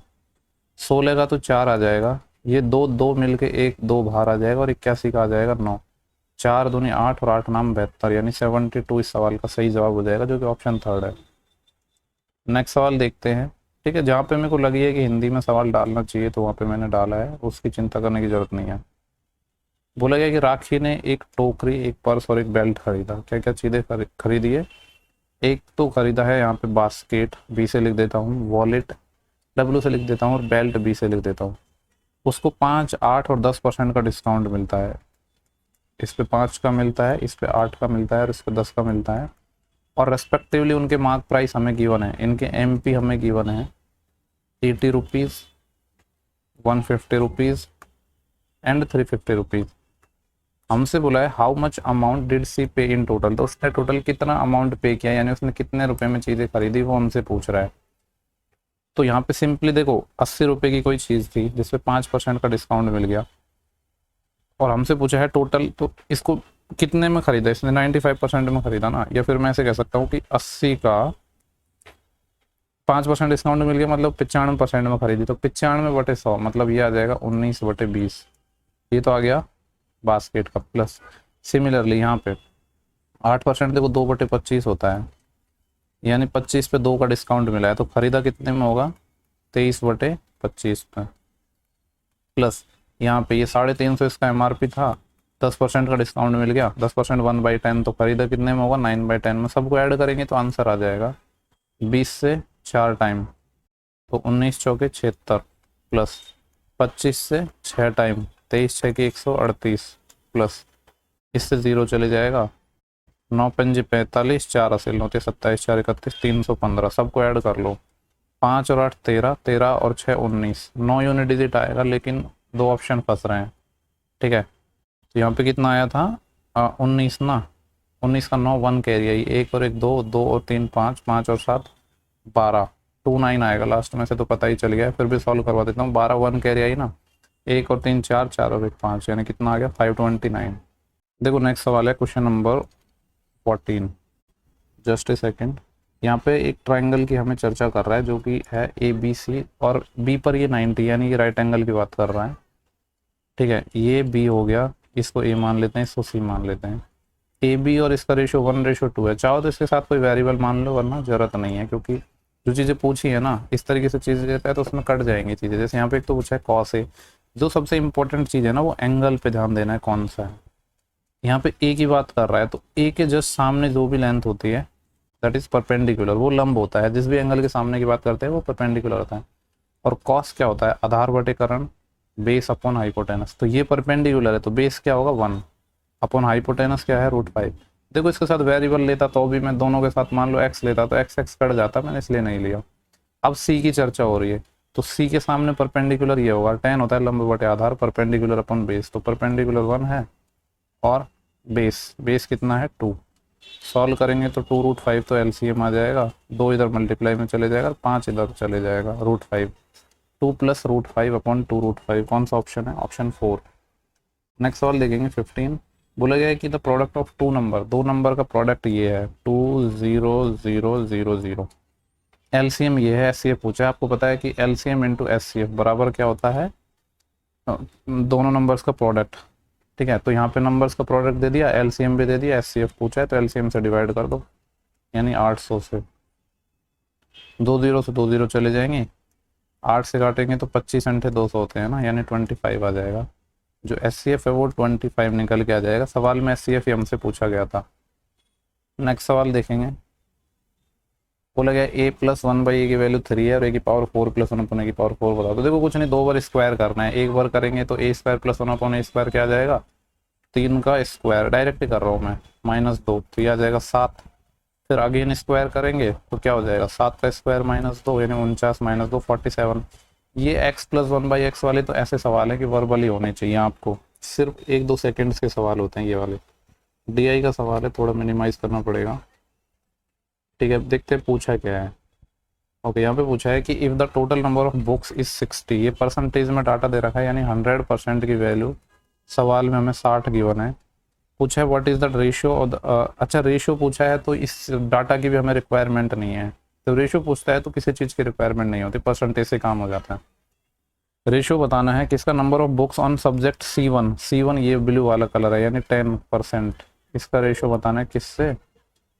16 का तो 4 आ जाएगा, ये दो दो मिलके 1 2 बाहर आ जाएगा, और 81 का आ जाएगा 9। 4 दूनी 8 और 8 नाम 72, यानी 72 इस सवाल का सही जवाब हो जाएगा, जो कि ऑप्शन 3 है। नेक्स्ट सवाल देखते हैं। ठीक है, जहाँ पे मेरे को लगी है कि हिंदी में सवाल डालना चाहिए तो वहाँ पे मैंने डाला है, उसकी चिंता करने की जरूरत नहीं है। बोला गया कि राखी ने एक टोकरी, एक पर्स और एक बेल्ट खरीदा। क्या क्या चीज़ें खरीदी है? एक तो खरीदा है यहाँ पे बास्केट, बी से लिख देता हूँ, वॉलेट डब्ल्यू से लिख देता हूँ, और बेल्ट बी से लिख देता हूँ। उसको 5, 8 और 10% का डिस्काउंट मिलता है। इस पे 5 का मिलता है, इस पे 8 का मिलता है, और इस पे 10 का मिलता है। और रेस्पेक्टिवली उनके मार्क प्राइस हमें गिवन है। इनके MP हमें गिवन है 80 रुपीज़, 150 रुपीज़ एंड 350 रुपीज़। हमसे बोला है हाउ मच अमाउंट डिड सी पे इन टोटल, तो उसने टोटल कितना अमाउंट पे किया, यानी उसने कितने रुपए में चीज़ें खरीदी, वो हमसे पूछ रहा है। तो यहाँ पे सिंपली देखो 80 रुपये की कोई चीज़ थी जिसपे 5% का डिस्काउंट मिल गया, और हमसे पूछा है टोटल, तो इसको कितने में खरीदा? इसने 95% में खरीदा ना, या फिर मैं ऐसे कह सकता हूँ कि 80 का 5% डिस्काउंट मिल गया, मतलब 95% में खरीदी। तो 95/100 मतलब ये आ जाएगा 19/20। ये तो आ गया बास्केट का प्लस। सिमिलरली यहाँ पे 8% देखो 2/25 होता है, यानी 25 पे 2 का डिस्काउंट मिला है, तो खरीदा कितने में होगा 23/25 में। प्लस यहाँ पे ये 350 इसका MRP था, 10% का डिस्काउंट मिल गया, 10% 1/10, तो खरीदा कितने में होगा 9/10 में। सबको ऐड करेंगे तो आंसर आ जाएगा 20 से 4 टाइम, तो 19 चौके 76, प्लस 25 से 6 टाइम, 23 6 138, प्लस इससे 0 चले जाएगा, 9 पंजे 45, 4 असिल 9 27, 4 31, 315। सबको ऐड कर लो, 5 और 8 13, 13 और 6 19, 9 यूनिट डिजिट आएगा, लेकिन 2 ऑप्शन फंस रहे हैं। ठीक है, तो यहाँ पे कितना आया था 19 ना, 19 का 9 1 कैरी आई, 1 और 1 2, 2 और 3 5, 5 और 7 12, 29 आएगा लास्ट में से, तो पता ही चल गया है, फिर भी सॉल्व करवा देता हूँ। 12 1 कैरी आई ना, 1 और 3 4, 4 और 1 5, यानी कितना आ गया 529। देखो नेक्स्ट सवाल है question number 14। Just a second. यहाँ पे एक ट्राइंगल की हमें चर्चा कर रहा है, जो कि है ABC, और B पर ये 90, यानी ये राइट एंगल की बात कर रहा है। ठीक है, ये B हो गया, इसको A मान लेते हैं, इसको C मान लेते हैं। AB और इसका रेशो 1:2 है। चाहो तो इसके साथ कोई वेरिएबल मान लो, वरना जरूरत नहीं है, क्योंकि जो चीज़ें पूछी है ना इस तरीके से चीज़ें देता है तो उसमें कट जाएंगी चीज़ें। जैसे यहाँ पे एक तो पूछा है कॉस A, जो सबसे इंपॉर्टेंट चीज़ है ना वो एंगल पे ध्यान देना है कौन सा है। यहाँ पे A की बात कर रहा है, तो A के जस्ट सामने जो भी लेंथ होती है दैट इज परपेंडिकुलर, वो लंब होता है। जिस भी एंगल के सामने की बात करते हैं वो परपेंडिकुलर होता है। और कॉस क्या होता है, आधार बटे कर्ण, बेस अपॉन हाइपोटेनस। तो ये परपेंडिकुलर है, तो बेस क्या होगा 1 अपॉन हाइपोटेनस क्या है √5। देखो इसके साथ वेरिएबल लेता तो भी मैं दोनों के साथ मान लो x लेता तो x कट जाता, मैंने इसलिए नहीं लिया। अब C की चर्चा हो रही है, तो C के सामने परपेंडिकुलर ये होगा, tan होता है लंब बटे आधार, परपेंडिकुलर अपॉन बेस, तो परपेंडिकुलर 1 है, और बेस कितना है 2। सॉल्व करेंगे तो 2√5 तो LCM आ जाएगा, 2 इधर मल्टीप्लाई में चले जाएगा, 5 इधर चले जाएगा, √5, 2 + √5 अपॉन 2√5। कौन सा ऑप्शन है, ऑप्शन 4। नेक्स्ट सवाल देखेंगे 15। बोला गया है कि the product of 2 number, 2 number का प्रोडक्ट ये है 2 0 0 0 0। LCM ये है, SCF पूछा है। आपको पता है कि LCM × SCF बराबर क्या होता है, दोनों नंबर्स का प्रोडक्ट। ठीक है, तो यहाँ पे नंबर्स का प्रोडक्ट दे दिया, LCM भी दे दिया, SCF पूछा है तो LCM से डिवाइड कर दो, यानी 800 से 2 0 से 2 0 चले जाएंगे, 8 से काटेंगे तो 25 × 200 होते हैं ना, यानी 25 आ जाएगा। जो SCF है वो 25 निकल के आ जाएगा। सवाल में SCF ही हमसे पूछा गया था। नेक्स्ट सवाल देखेंगे। बोला गया a + 1/a की वैल्यू 3 है और a की पावर 4 + 1/a की पावर 4 बताओ। तो देखो कुछ नहीं, 2 बार स्क्वायर करना है, एक बार करेंगे तो a² + 1/a² क्या आ जाएगा 3 का स्क्वायर डायरेक्ट ही कर रहा हूँ मैं, -2 तो ये आ जाएगा 7। फिर अगेन स्क्वायर करेंगे तो क्या हो जाएगा, 7 का स्क्वायर -2 यानी 49 -2 47। ये x + 1/x वाले तो ऐसे सवाल है कि वर्बली होने चाहिए आपको, सिर्फ 1-2 सेकेंड्स के सवाल होते हैं ये वाले। डी का सवाल है, थोड़ा मिनिमाइज करना पड़ेगा। ठीक है, देखते हैं पूछा क्या है। ओके, यहाँ पे पूछा है कि if the total number of books is 60, ये परसेंटेज में डाटा दे रखा है यानी 100% की वैल्यू। सवाल में हमें 60 गिवन है। पूछा है व्हाट इज़ द रेशियो और अच्छा रेशियो पूछा है तो इस डाटा की भी हमें रिक्वायरमेंट नहीं है। तो रेशियो पूछता है तो किसी चीज़ की रिक्वायरमेंट नहीं होती, परसेंटेज से काम हो जाता है। रेशियो बताना है किसका, number of books on subject C1, C1 ये ब्लू वाला कलर है यानी 10%। इसका रेशियो बताना है किससे,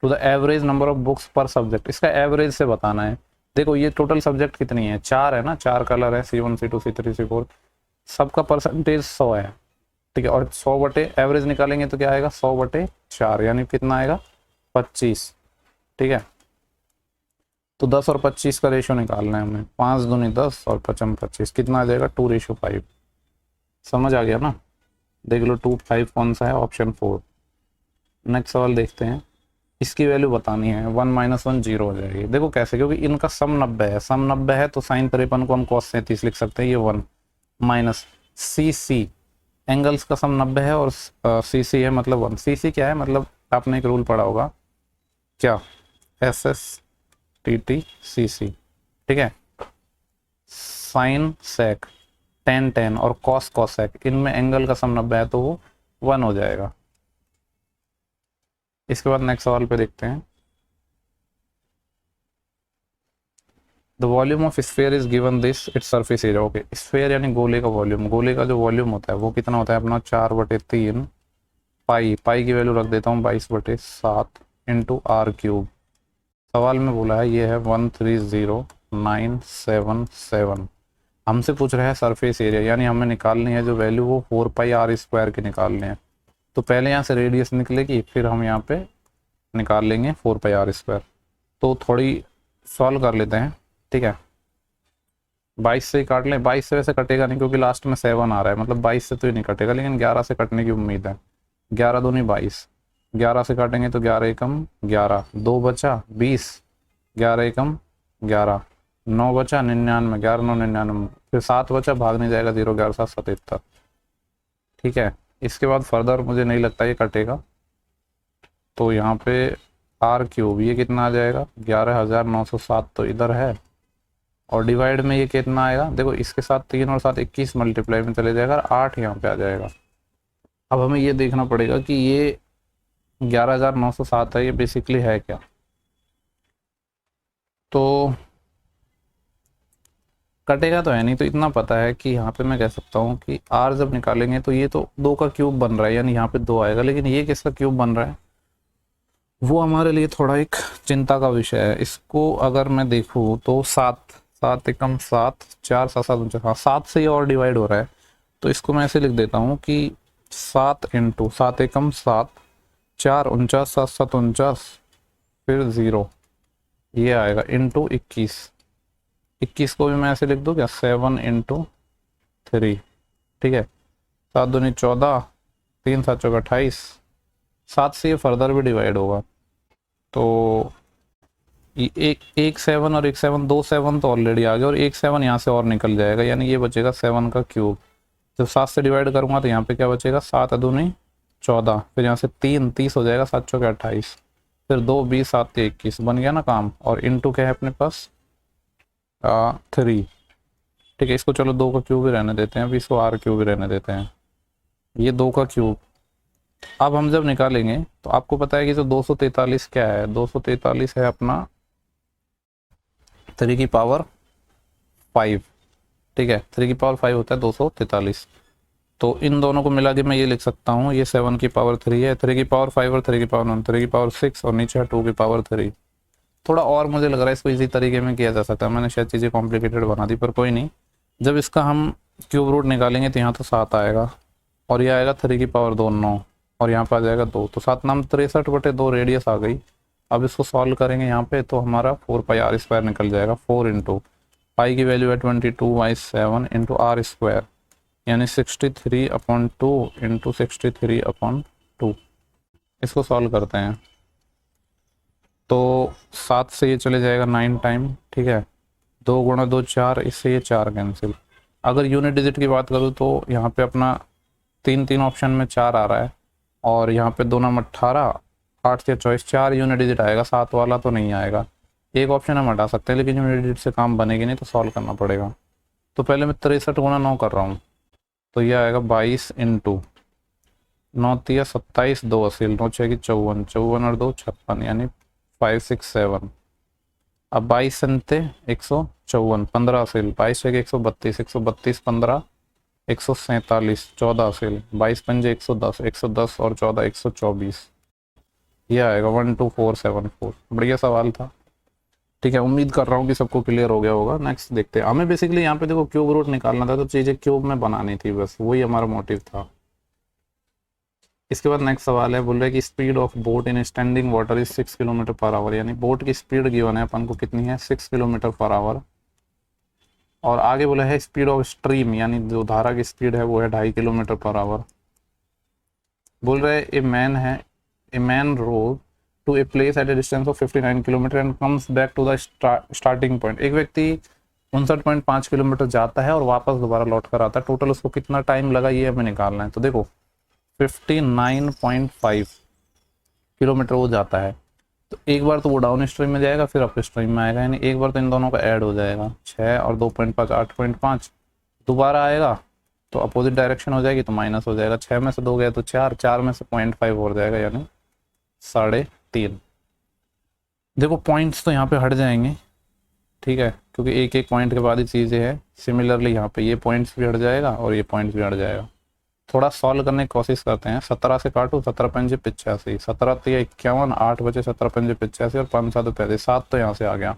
to the average number of books per subject, इसका एवरेज से बताना है। देखो ये टोटल सब्जेक्ट कितनी है, 4 है ना, 4 कलर है C1 C2 C3 C4, सबका परसेंटेज 100 है। ठीक है, और 100 बटे एवरेज निकालेंगे तो क्या आएगा, 100/4 यानी कितना आएगा 25। ठीक है, तो 10 और 25 का रेशियो निकालना है हमें, 5 दूनी 10 और 5 25, कितना आ जाएगा 2:5। समझ आ गया ना, देख लो 2 5 कौन सा है, ऑप्शन 4। नेक्स्ट सवाल देखते हैं, इसकी वैल्यू बतानी है, 1 - 1 0 हो जाएगी। देखो कैसे, क्योंकि इनका सम 90 है, सम 90 है तो sin 53 को हम cos 37 लिख सकते हैं, ये 1 माइनस CC, एंगल्स का सम 90 है और CC है मतलब 1। CC क्या है, मतलब आपने एक रूल पढ़ा होगा क्या, SSTT/CC। ठीक है, साइन सेक tan tan और cos cosec, इनमें एंगल का सम 90 है तो वो 1 हो जाएगा। इसके बाद नेक्स्ट सवाल पे देखते हैं, the volume of sphere is given this its surface area. Okay, sphere यानी गोले का वॉल्यूम, गोले का जो वॉल्यूम होता है वो कितना होता है अपना 4/3 पाई, पाई की वैल्यू रख देता हूँ 22/7 इंटू r³। सवाल में बोला है ये है 130,977। हमसे पूछ रहा है सरफेस एरिया, यानी हमें निकालनी है जो वैल्यू वो 4πr² की निकालनी है। तो पहले यहाँ से रेडियस निकलेगी, फिर हम यहाँ पे निकाल लेंगे 4πr²। तो थोड़ी सॉल्व कर लेते हैं। ठीक है, 22 से ही काट लें, 22 से वैसे कटेगा नहीं क्योंकि लास्ट में 7 आ रहा है, मतलब 22 से तो ही नहीं कटेगा, लेकिन 11 से कटने की उम्मीद है। 11 दूनी 22, 11 से काटेंगे तो 11 एकम 11, 2 बचा 20, 11 एकम 11, 9 बचा 99, 11 9 99, फिर 7 बचा, भाग नहीं जाएगा 0, 11 7 77। ठीक है, इसके बाद फर्दर मुझे नहीं लगता ये कटेगा, तो यहाँ पे r³ ये कितना आ जाएगा 11,907 तो इधर है, और डिवाइड में ये कितना आएगा, देखो इसके साथ 3 और 7 21 मल्टीप्लाई में चले जाएगा, 8 यहाँ पे आ जाएगा। अब हमें ये देखना पड़ेगा कि ये 11,907 है, ये बेसिकली है क्या। तो कटेगा तो है नहीं, तो इतना पता है कि यहाँ पे मैं कह सकता हूँ कि r जब निकालेंगे तो ये तो 2 का क्यूब बन रहा है, यानी यहाँ पे 2 आएगा, लेकिन ये किसका क्यूब बन रहा है वो हमारे लिए थोड़ा एक चिंता का विषय है। इसको अगर मैं देखूँ तो 7 एकम 7, 4 7 7 49, हाँ 7 से ये और डिवाइड हो रहा है, तो इसको मैं ऐसे लिख देता हूँ कि 7 × 7 एकम 7, 4 49 7 7 49, फिर 0 ये आएगा इंटू 21 को भी मैं ऐसे लिख दूँ क्या, 7 × 3। ठीक है, 7 दूनी 14, 3 7 चौका 28, 7 से ये फर्दर भी डिवाइड होगा, तो एक 7 और एक 7, 2 7 तो ऑलरेडी आ गया, और एक 7 यहाँ से और निकल जाएगा, यानी ये बचेगा 7 का क्यूब। जब 7 से डिवाइड करूँगा तो यहाँ पे क्या बचेगा, 7 दूनी 14, फिर यहाँ से 3 30 हो जाएगा, 7 चौके 28, फिर 2 20 7 21, बन गया ना काम। और इनटू क्या है अपने पास 3। ठीक है, इसको चलो 2 का क्यूब ही रहने देते हैं, अभी इसको r³ ही रहने देते हैं, ये 2 का क्यूब। अब हम जब निकालेंगे तो आपको पता है कि जो 243 क्या है, 243 है अपना 3 की पावर 5। ठीक है, 3 की पावर 5 होता है 243, तो इन दोनों को मिला के मैं ये लिख सकता हूँ, ये 7 की पावर 3 है, 3 की पावर 5 और 3 की पावर 9, 3 की पावर 6 और नीचे है 2 की पावर 3। थोड़ा और मुझे लग रहा है इसको इसी तरीके में किया जा सकता है, मैंने शायद चीज़ें कॉम्प्लिकेटेड बना दी, पर कोई नहीं। जब इसका हम क्यूब रूट निकालेंगे तो यहाँ तो 7 आएगा, और ये आएगा 3 की पावर 2 9, और यहाँ पर आ जाएगा 2, तो 7 नाम 63/2 रेडियस आ गई। अब इसको सॉल्व करेंगे यहाँ पे तो हमारा 4πr² निकल जाएगा, 4 × पाई की वैल्यू है 22/7 × r²। यानी 63/2 इंटू 63/2। इसको सॉल्व करते हैं तो 7 से ये चले जाएगा 9 टाइम, ठीक है। 2 × 2 4, इससे ये 4 कैंसिल। अगर यूनिट डिजिट की बात करूँ तो यहाँ पे अपना 3 ऑप्शन में 4 आ रहा है, और यहाँ पे 2 नंबर 18, 8 से 24, 4 यूनिट डिजिट आएगा, 7 वाला तो नहीं आएगा। एक ऑप्शन हम हटा सकते हैं, लेकिन यूनिट डिजिट से काम बनेगी नहीं, तो सॉल्व करना पड़ेगा। तो पहले मैं 63 × 9 कर रहा हूँ, तो ये आएगा 22 इंटू 9 तिया 27, 2 असील, 9 6 की 54, 54 और 2 56, यानी 5 6 7। अब 22 संते 154, 15 असील, 22 6 132, 132 15 147, 14 असील, 22 पंजे 110, 110 और 14 124। ये आएगा 12474। बढ़िया सवाल था, ठीक है। उम्मीद कर रहा हूँ कि सबको क्लियर हो गया होगा। नेक्स्ट देखते हैं। हमें बेसिकली यहाँ पे देखो क्यूब रूट निकालना था, तो चीज़ें क्यूब में बनानी थी, बस वही हमारा मोटिव था। इसके बाद नेक्स्ट सवाल है, बोल रहे हैं कि speed of boat in standing water is 6 km/h, यानी बोट की स्पीड गिवन है अपन को कितनी है, 6 km/h। और आगे बोला है स्पीड ऑफ स्ट्रीम, यानी जो धारा की स्पीड है वो है 2.5 km/h। बोल रहे a man row to a place at a distance of 59 kilometre and comes back to the starting point. एक व्यक्ति 59.5 किलोमीटर जाता है और वापस दोबारा लौट कर आता है। टोटल उसको कितना टाइम लगा, ये हमें निकालना है। तो देखो 59.5 किलोमीटर वो जाता है, तो एक बार तो वो डाउन स्ट्रीम में जाएगा, फिर अप स्ट्रीम में आएगा, यानी एक बार तो इन दोनों का ऐड हो जाएगा। 6 और 2.5 8.5, दोबारा आएगा तो अपोजिट डायरेक्शन हो जाएगी, तो माइनस हो जाएगा। 6 में से 2 गया तो 4, 4 में से 0.5 हो जाएगा, यानी 3.5। देखो पॉइंट्स तो यहाँ पे हट जाएंगे, ठीक है, क्योंकि एक एक पॉइंट के बाद ही चीज़ें हैं। सिमिलरली यहाँ पे ये पॉइंट्स भी हट जाएगा और ये पॉइंट्स भी हट जाएगा। थोड़ा सॉल्व करने की कोशिश करते हैं। 17 से काटो, 17 पंजे 85, 17 तिया 51, 8 बचे 17 पंजे 85 और 5 7 35, 7 तो यहाँ से आ गया।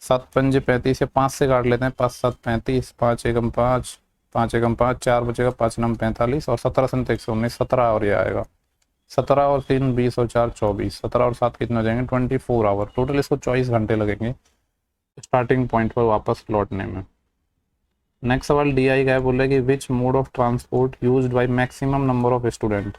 7 पंजे 35 या 5 से काट लेते हैं, 5 7 35, 5 एकम 5, 5 एकम 5, 4 बचेगा, 5 9 45 और 17 से 119, 17 और ये आएगा। 17 और 3 20 और 4 24, 17 और 7 कितने हो जाएंगे, 24 आवर। टोटल इसको 24 घंटे लगेंगे स्टार्टिंग पॉइंट पर वापस लौटने में। नेक्स्ट सवाल डी आई का है, बोल रहे कि which mode of transport used by maximum number of student.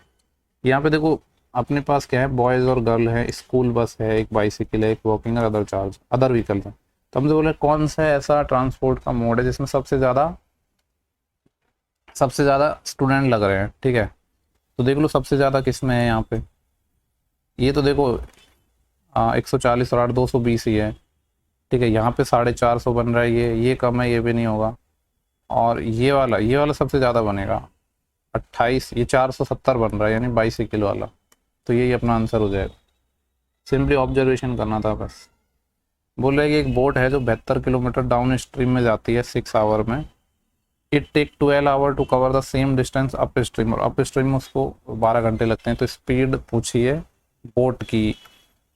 यहाँ पे देखो अपने पास क्या है, बॉयज़ और गर्ल है, स्कूल बस है, एक बाइसिकल है, एक वॉकिंग और अदर व्हीकल है। तो हमसे बोले कौन सा ऐसा ट्रांसपोर्ट का मोड है जिसमें सबसे ज़्यादा स्टूडेंट लग रहे हैं, ठीक है। तो देख लो सबसे ज़्यादा किस में है यहाँ पे, ये तो देखो 140 और 8 220 ही है, ठीक है। यहाँ पे 450 बन रहा है, ये कम है, ये भी नहीं होगा। और ये वाला सबसे ज़्यादा बनेगा 28, ये 470 बन रहा है, यानी बाइसिकल वाला। तो यही अपना आंसर हो जाएगा। सिंपली ऑब्जर्वेशन करना था बस। बोल रहे हैं कि एक बोट है जो 72 किलोमीटर डाउन स्ट्रीम में जाती है 6 आवर में। It take 12 hour to cover the same distance upstream, और अप स्ट्रीम में उसको 12 घंटे लगते हैं। तो स्पीड पूछिए बोट की।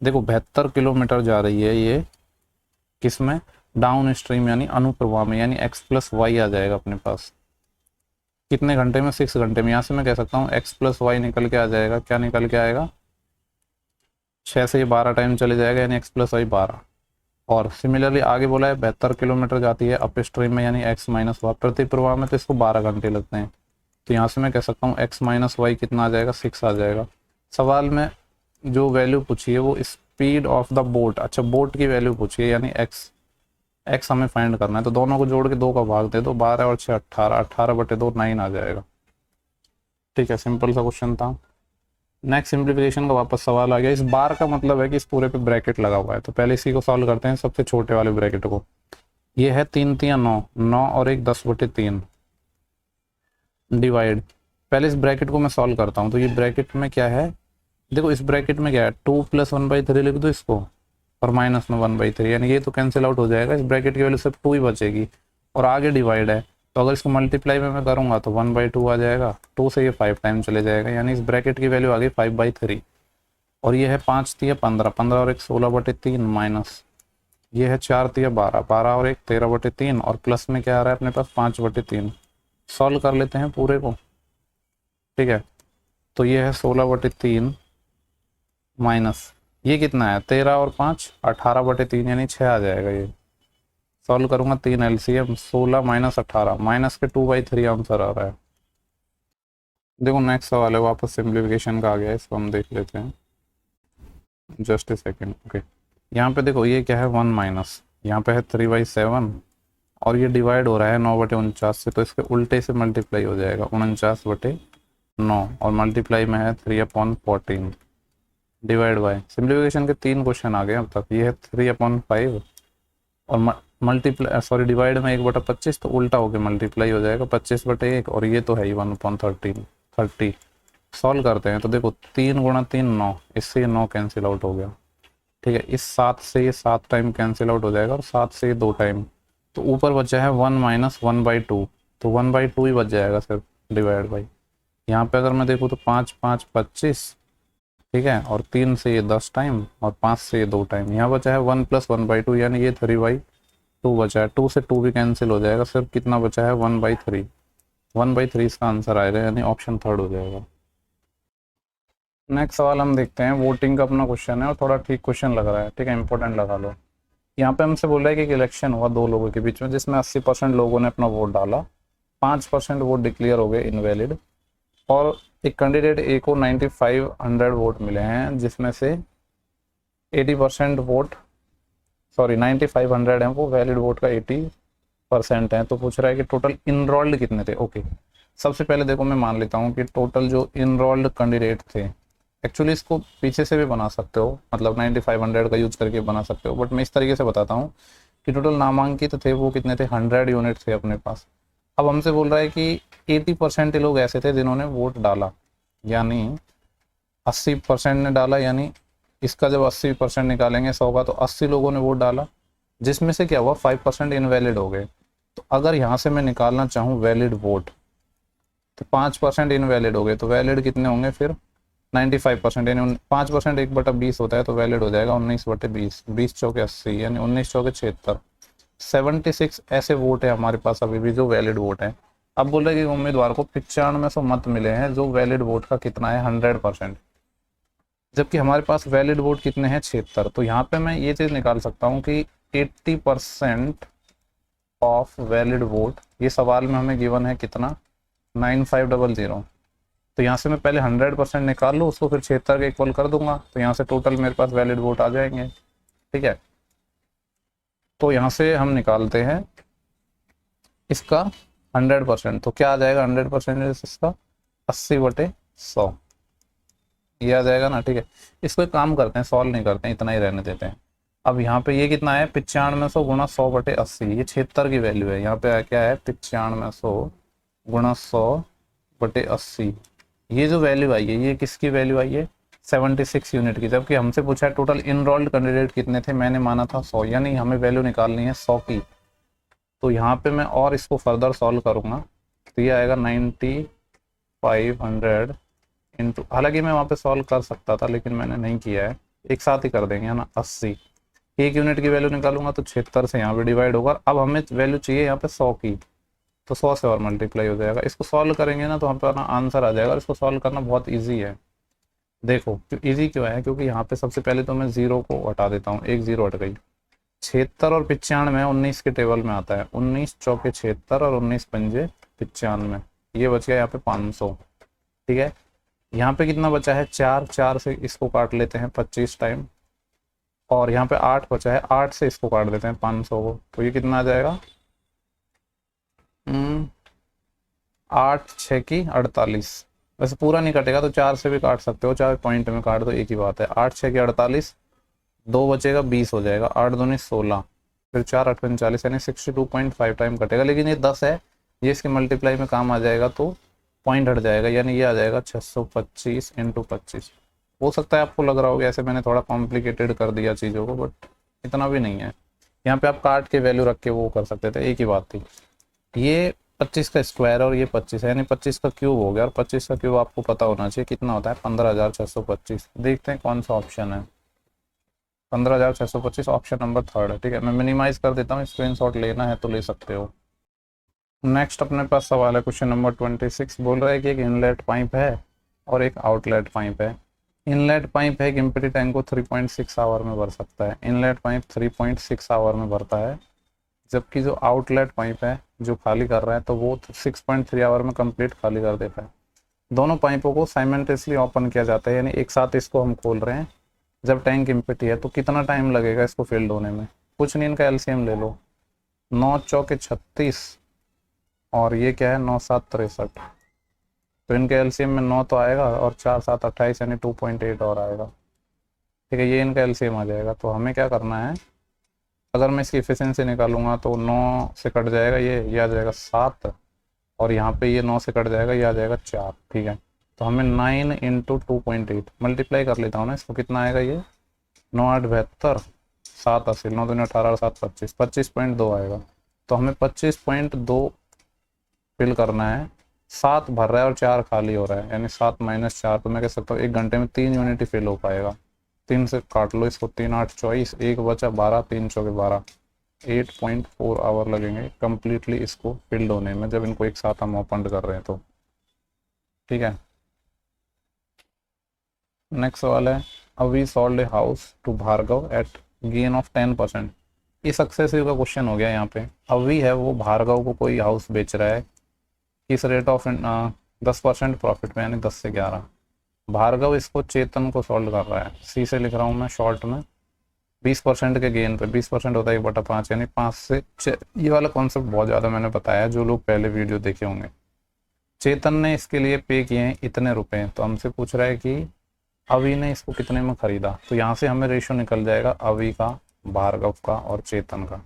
देखो 72 किलोमीटर जा रही है ये, किस में, डाउन स्ट्रीम यानी अनुप्रवाह में, यानी x + y आ जाएगा अपने पास। कितने घंटे में, 6 घंटे में। यहाँ से मैं कह सकता हूँ x + y निकल के आ जाएगा, क्या निकल के आएगा, 6 से ये 12 टाइम चले जाएगा, यानी x + y 12। और सिमिलरली आगे बोला है 72 किलोमीटर जाती है अप स्ट्रीम में, यानी x - y प्रति प्रवाह में, तो इसको 12 घंटे लगते हैं। तो यहाँ से मैं कह सकता हूँ x - y कितना आ जाएगा, 6 आ जाएगा। सवाल में जो वैल्यू पूछी है वो स्पीड ऑफ द बोट, अच्छा बोट की वैल्यू पूछी है, यानी x हमें फाइंड करना है। तो दोनों को जोड़ के 2 का भाग दे दो, 12 और 6 18, 18/2 9 आ जाएगा, ठीक है। सिंपल सा क्वेश्चन था। नेक्स्ट सिंप्लीफिकेशन का वापस सवाल आ गया। इस बार का मतलब है कि इस पूरे पे ब्रैकेट लगा हुआ है, तो पहले इसी को सॉल्व करते हैं, सबसे छोटे वाले ब्रैकेट को। ये है 3 3 9, 9 और 1 10/3 डिवाइड। पहले इस ब्रैकेट को मैं सॉल्व करता हूँ। तो ये ब्रैकेट में क्या है, देखो इस ब्रैकेट में क्या है, 2 + 1/3 लिख दो इसको, और माइनस में 1/3, यानी ये तो कैंसिल आउट हो जाएगा। इस ब्रैकेट की वैल्यू सिर्फ 2 ही बचेगी, और आगे डिवाइड है, तो अगर इसको मल्टीप्लाई में मैं करूँगा तो 1/2 आ जाएगा। 2 से ये 5 टाइम चले जाएगा, यानी इस ब्रैकेट की वैल्यू आ गई 5/3। और ये है 5 तिया 15, 15 और 1 16/3 माइनस, ये है 4 तिया 12, 12 और 1 13/3, और प्लस में क्या आ रहा है अपने पास 5/3। सॉल्व कर लेते हैं पूरे को, ठीक है। तो ये है 16/3 माइनस, ये कितना है 13 और 5 18/3, यानी 6 आ जाएगा ये। सॉल्व करूँगा 3 LCM, 16 माइनस 18, माइनस के 2/3 आंसर आ रहा है। देखो नेक्स्ट सवाल है, वापस सिंप्लीफिकेशन का आ गया है, इसको हम देख लेते हैं। Just a second. ओके, यहाँ पे देखो ये क्या है 1 माइनस, यहाँ पे है 3/7 और ये डिवाइड हो रहा है 9/49 से, तो इसके उल्टे से मल्टीप्लाई हो जाएगा 49/9 और मल्टीप्लाई में है 3/14 डिवाइड बाय। सिंप्लीफिकेशन के 3 क्वेश्चन आ गए अब तक। ये है 3/5 और मल्टीप्लाई सॉरी डिवाइड में 1/25, तो उल्टा होकर मल्टीप्लाई हो जाएगा 25/1 और ये तो है ही 1/30। सॉल्व करते हैं तो देखो 3 गुणा 3 9, इससे ये 9 कैंसिल आउट हो गया। ठीक है, इस 7 से ये 7 टाइम कैंसिल आउट हो जाएगा और 7 से ये 2 टाइम, तो ऊपर बचा है 1 माइनस 1/2, तो 1/2 ही बच जाएगा सिर्फ डिवाइड बाई। यहाँ पे अगर मैं देखूँ तो 5 5 25, ठीक है, और 3 से ये 10 टाइम और 5 से ये 2 टाइम, यहाँ बचा है 1 + 1/2 यानी ये 3/2 बचा है। 2 से 2 भी कैंसिल हो जाएगा, सिर्फ कितना बचा है 1/3। 1/3 इसका आंसर आएगा, यानी ऑप्शन 3 हो जाएगा। नेक्स्ट सवाल हम देखते हैं, वोटिंग का अपना क्वेश्चन है और थोड़ा ठीक क्वेश्चन लग रहा है, ठीक है, इंपॉर्टेंट लगा लो। यहाँ पे हमसे बोल रहा है कि एक इलेक्शन हुआ 2 लोगों के बीच में जिसमें 80% लोगों ने अपना वोट डाला, 5% वोट डिक्लेयर हो गए इनवैलिड, और एक कैंडिडेट ए को 9500 वोट मिले हैं जिसमें से 80% वोट 9500 हैं वो वैलिड वोट का 80% है। तो पूछ रहा है कि टोटल इनरोल्ड कितने थे। ओके, सबसे पहले देखो मैं मान लेता हूँ कि टोटल जो इनरोल्ड कैंडिडेट थे, एक्चुअली इसको पीछे से भी बना सकते हो, मतलब 9500 का यूज करके बना सकते हो, बट मैं इस तरीके से बताता हूँ कि टोटल नामांकित थे वो कितने थे, 100 यूनिट थे अपने पास। अब हमसे बोल रहा है कि 80% लोग ऐसे थे जिन्होंने वोट डाला, यानी 80% ने डाला, यानी इसका जब 80% निकालेंगे 100 का, तो 80 लोगों ने वोट डाला, जिसमें से क्या हुआ 5% इनवैलिड हो गए। तो अगर यहाँ से मैं निकालना चाहूँ वैलिड वोट, तो 5% इनवैलिड हो गए, तो वैलिड कितने होंगे फिर 95%, यानी 5% 1/20 होता है, तो वैलिड हो जाएगा 19/20, 20 चौके 80 यानी 19 चौके 76। 76 ऐसे वोट है हमारे पास अभी भी जो वैलिड वोट है। अब बोल रहे कि उम्मीदवार को 9500 मत मिले हैं, जो वैलिड वोट का कितना है 100%, जबकि हमारे पास वैलिड वोट कितने हैं 76। तो यहाँ पे मैं ये चीज़ निकाल सकता हूँ कि 80% ऑफ वैलिड वोट, ये सवाल में हमें गिवन है कितना 9500, तो यहाँ से मैं पहले 100% निकाल लूँ, उसको फिर 76 के इक्वल कर दूंगा, तो यहाँ से टोटल मेरे पास वैलिड वोट आ जाएंगे। ठीक है, तो यहाँ से हम निकालते हैं इसका 100%, तो क्या आ जाएगा 100% इसका 80/100, ये आ जाएगा ना। ठीक है, इसको एक काम करते हैं, सॉल्व नहीं करते हैं, इतना ही रहने देते हैं। अब यहाँ पे ये कितना है 9500 गुणा 100/80, ये 76 की वैल्यू है। यहाँ पे क्या है 9500 गुणा 100/80, ये जो वैल्यू आई है ये किसकी वैल्यू आई है 76 यूनिट की, जबकि हमसे पूछा है टोटल इनरोल्ड कैंडिडेट कितने थे, मैंने माना था 100, यानी हमें वैल्यू निकालनी है 100 की। तो यहाँ पे मैं और इसको फर्दर सॉल्व करूँगा, तो ये आएगा 9500 इंटू, हालांकि मैं वहाँ पे सॉल्व कर सकता था लेकिन मैंने नहीं किया है, एक साथ ही कर देंगे है ना, 80। 1 यूनिट की वैल्यू निकालूंगा तो 76 से यहाँ पे डिवाइड होगा। अब हमें वैल्यू चाहिए यहाँ पे 100 की, तो 100 से और मल्टीप्लाई हो जाएगा। इसको सॉल्व करेंगे ना तो हम पे अपना आंसर आ जाएगा। इसको सॉल्व करना बहुत ईजी है। देखो ईजी क्यों है, क्योंकि यहाँ पे सबसे पहले तो मैं 0 को हटा देता हूँ, एक 0 हट गई। 76 और 95 19 के टेबल में आता है, 19 चौके 76 और 19 पंजे 95, ये बच गया यहाँ पे 500। ठीक है, यहाँ पे कितना बचा है 4, 4 से इसको काट लेते हैं 25 टाइम, और यहाँ पे 8 बचा है, 8 से इसको काट देते हैं 500 को, तो ये कितना आ जाएगा 8 6 की 48। वैसे पूरा नहीं कटेगा तो 4 से भी काट सकते हो, 4 पॉइंट में काट दो, एक ही बात है। 8 6 की 48, 2 बचेगा 20 हो जाएगा, 8 दूनी 16, फिर 4 8 45, यानी 62.5 टाइम कटेगा। लेकिन ये 10 है, ये इसके मल्टीप्लाई में काम आ जाएगा तो पॉइंट हट जाएगा, यानी ये आ जाएगा 625 × 25। हो सकता है आपको लग रहा होगा ऐसे मैंने थोड़ा कॉम्प्लिकेटेड कर दिया चीज़ों को, बट इतना भी नहीं है। यहाँ पे आप काट के वैल्यू रख के वो कर सकते थे, एक ही बात थी। ये 25 का स्क्वायर और ये 25 है, यानी 25 का क्यूब हो गया, और 25 का क्यूब आपको पता होना चाहिए कितना होता है 15625। देखते हैं कौन सा ऑप्शन है 15625, ऑप्शन नंबर 3 है। ठीक है, मैं मिनिमाइज कर देता हूँ, स्क्रीनशॉट लेना है तो ले सकते हो। नेक्स्ट अपने पास सवाल है क्वेश्चन नंबर 26, बोल रहा है कि एक इनलेट पाइप है और एक आउटलेट पाइप है। इनलेट पाइप है एक एम्प्टी टैंक को 3.6 आवर में भर सकता है, इनलेट पाइप 3.6 आवर में भरता है, जबकि जो आउटलेट पाइप है जो खाली कर रहा है तो वो 6.3 आवर में कंप्लीट खाली कर देता है। दोनों पाइपों को साइमल्टेनियसली ओपन किया जाता है, यानी एक साथ इसको हम खोल रहे हैं। जब टैंक एम्प्टी है तो कितना टाइम लगेगा इसको फिल्ड होने में? कुछ नहीं, इनका एलसीएम ले लो, 9 चौके 36 और ये क्या है 9 7 63, तो इनके एलसीएम में 9 तो आएगा और 4 7 28 यानी 2.8 और आएगा। ठीक है, ये इनका एलसीएम आ जाएगा। तो हमें क्या करना है, अगर मैं इसकी एफिशिएंसी निकालूंगा तो 9 से कट जाएगा ये आ जाएगा 7, और यहाँ पे ये 9 से कट जाएगा, ये आ जाएगा 4। ठीक है, तो हमें 9 इंटू 2.8 मल्टीप्लाई कर लेता हूँ ना इसको, कितना आएगा ये 9 8 72, 7 80, 9 दूनी 18 और 7 25, 25.2 आएगा। तो हमें 25.2 फिल करना है। 7 भर रहा है और 4 खाली हो रहा है, यानी 7 माइनस 4, तो मैं कह सकता हूँ 1 घंटे में 3 यूनिट ही फिल हो पाएगा। 3 से काट लो इसको, 3 8 24, 1 बचा 12, 3 चौके 12, 8.4 आवर लगेंगे कम्प्लीटली इसको फिल्ड होने में, जब इनको एक साथ हम ओपन कर रहे हैं तो। ठीक है, नेक्स्ट सवाल है, we sold a house to Bhargav at gain of 10%। ये सक्सेसिव का क्वेश्चन हो गया। यहाँ पे अवी है वो भार्गव को कोई हाउस बेच रहा है, किस रेट ऑफ 10% प्रॉफिट में, यानी 10 से 11। भार्गव इसको चेतन को सॉल्व कर रहा है, सी से लिख रहा हूँ मैं शॉर्ट में, 20% के गेन पे, 20% होता है 1/5, यानी 5 से 6। ये वाला कॉन्सेप्ट बहुत ज़्यादा मैंने बताया, जो लोग पहले वीडियो देखे होंगे। चेतन ने इसके लिए पे किए हैं इतने रुपए, तो हमसे पूछ रहा है कि अवी ने इसको कितने में खरीदा। तो यहाँ से हमें रेशो निकल जाएगा अवी का, भार्गव का और चेतन का।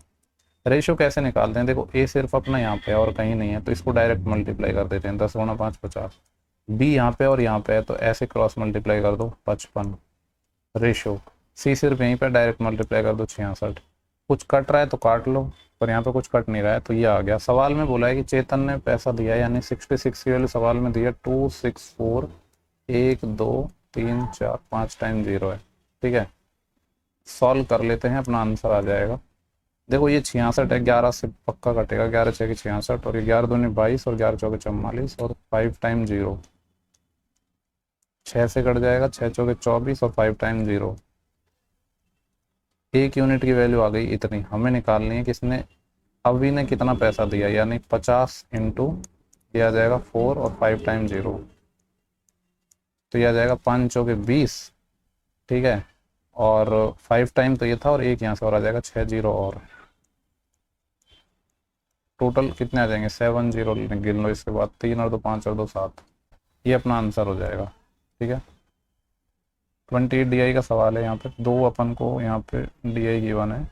रेशो कैसे निकालते हैं, देखो ए सिर्फ अपना यहाँ पे है और कहीं नहीं है, तो इसको डायरेक्ट मल्टीप्लाई कर देते हैं, 10 गुणा 5 50। बी यहाँ पे और यहाँ पे है, तो ऐसे क्रॉस मल्टीप्लाई कर दो 55 रेशो। सी सिर्फ यहीं पे, डायरेक्ट मल्टीप्लाई कर दो 66। कुछ कट रहा है तो काट लो, पर यहाँ पे कुछ कट नहीं रहा है, तो ये आ गया। सवाल में बोला है कि चेतन ने पैसा दिया, यानी 66 की वैल्यू सवाल में दिया 264, 1 2 3 4 5 टाइम 0 है। ठीक है, सॉल्व कर लेते हैं, अपना आंसर आ जाएगा। देखो ये 66 है, 11 से पक्का कटेगा, 11 6 की 66, और ये 11 दूनी 22 और 11 चौके 44 और 5 टाइम 0, 6 से कट जाएगा, 6 चौके 24 और 5 टाइम 0। 1 यूनिट की वैल्यू आ गई इतनी। हमें निकालनी है किसने, अभी ने कितना पैसा दिया, यानी 50 इंटू ये आ जाएगा 4 और 5 टाइम 0, तो ये आ जाएगा 5 चौके 20। ठीक है, और 5 टाइम तो ये था, और एक यहाँ से और आ जाएगा 6 0, और टोटल कितने आ जाएंगे 7 0 गिन लो, इसके बाद 3 और 2 5 और 2 7, ये अपना आंसर हो जाएगा। ठीक है, 28 DI का सवाल है। यहाँ पे दो अपन को यहाँ पे DI गिवन है।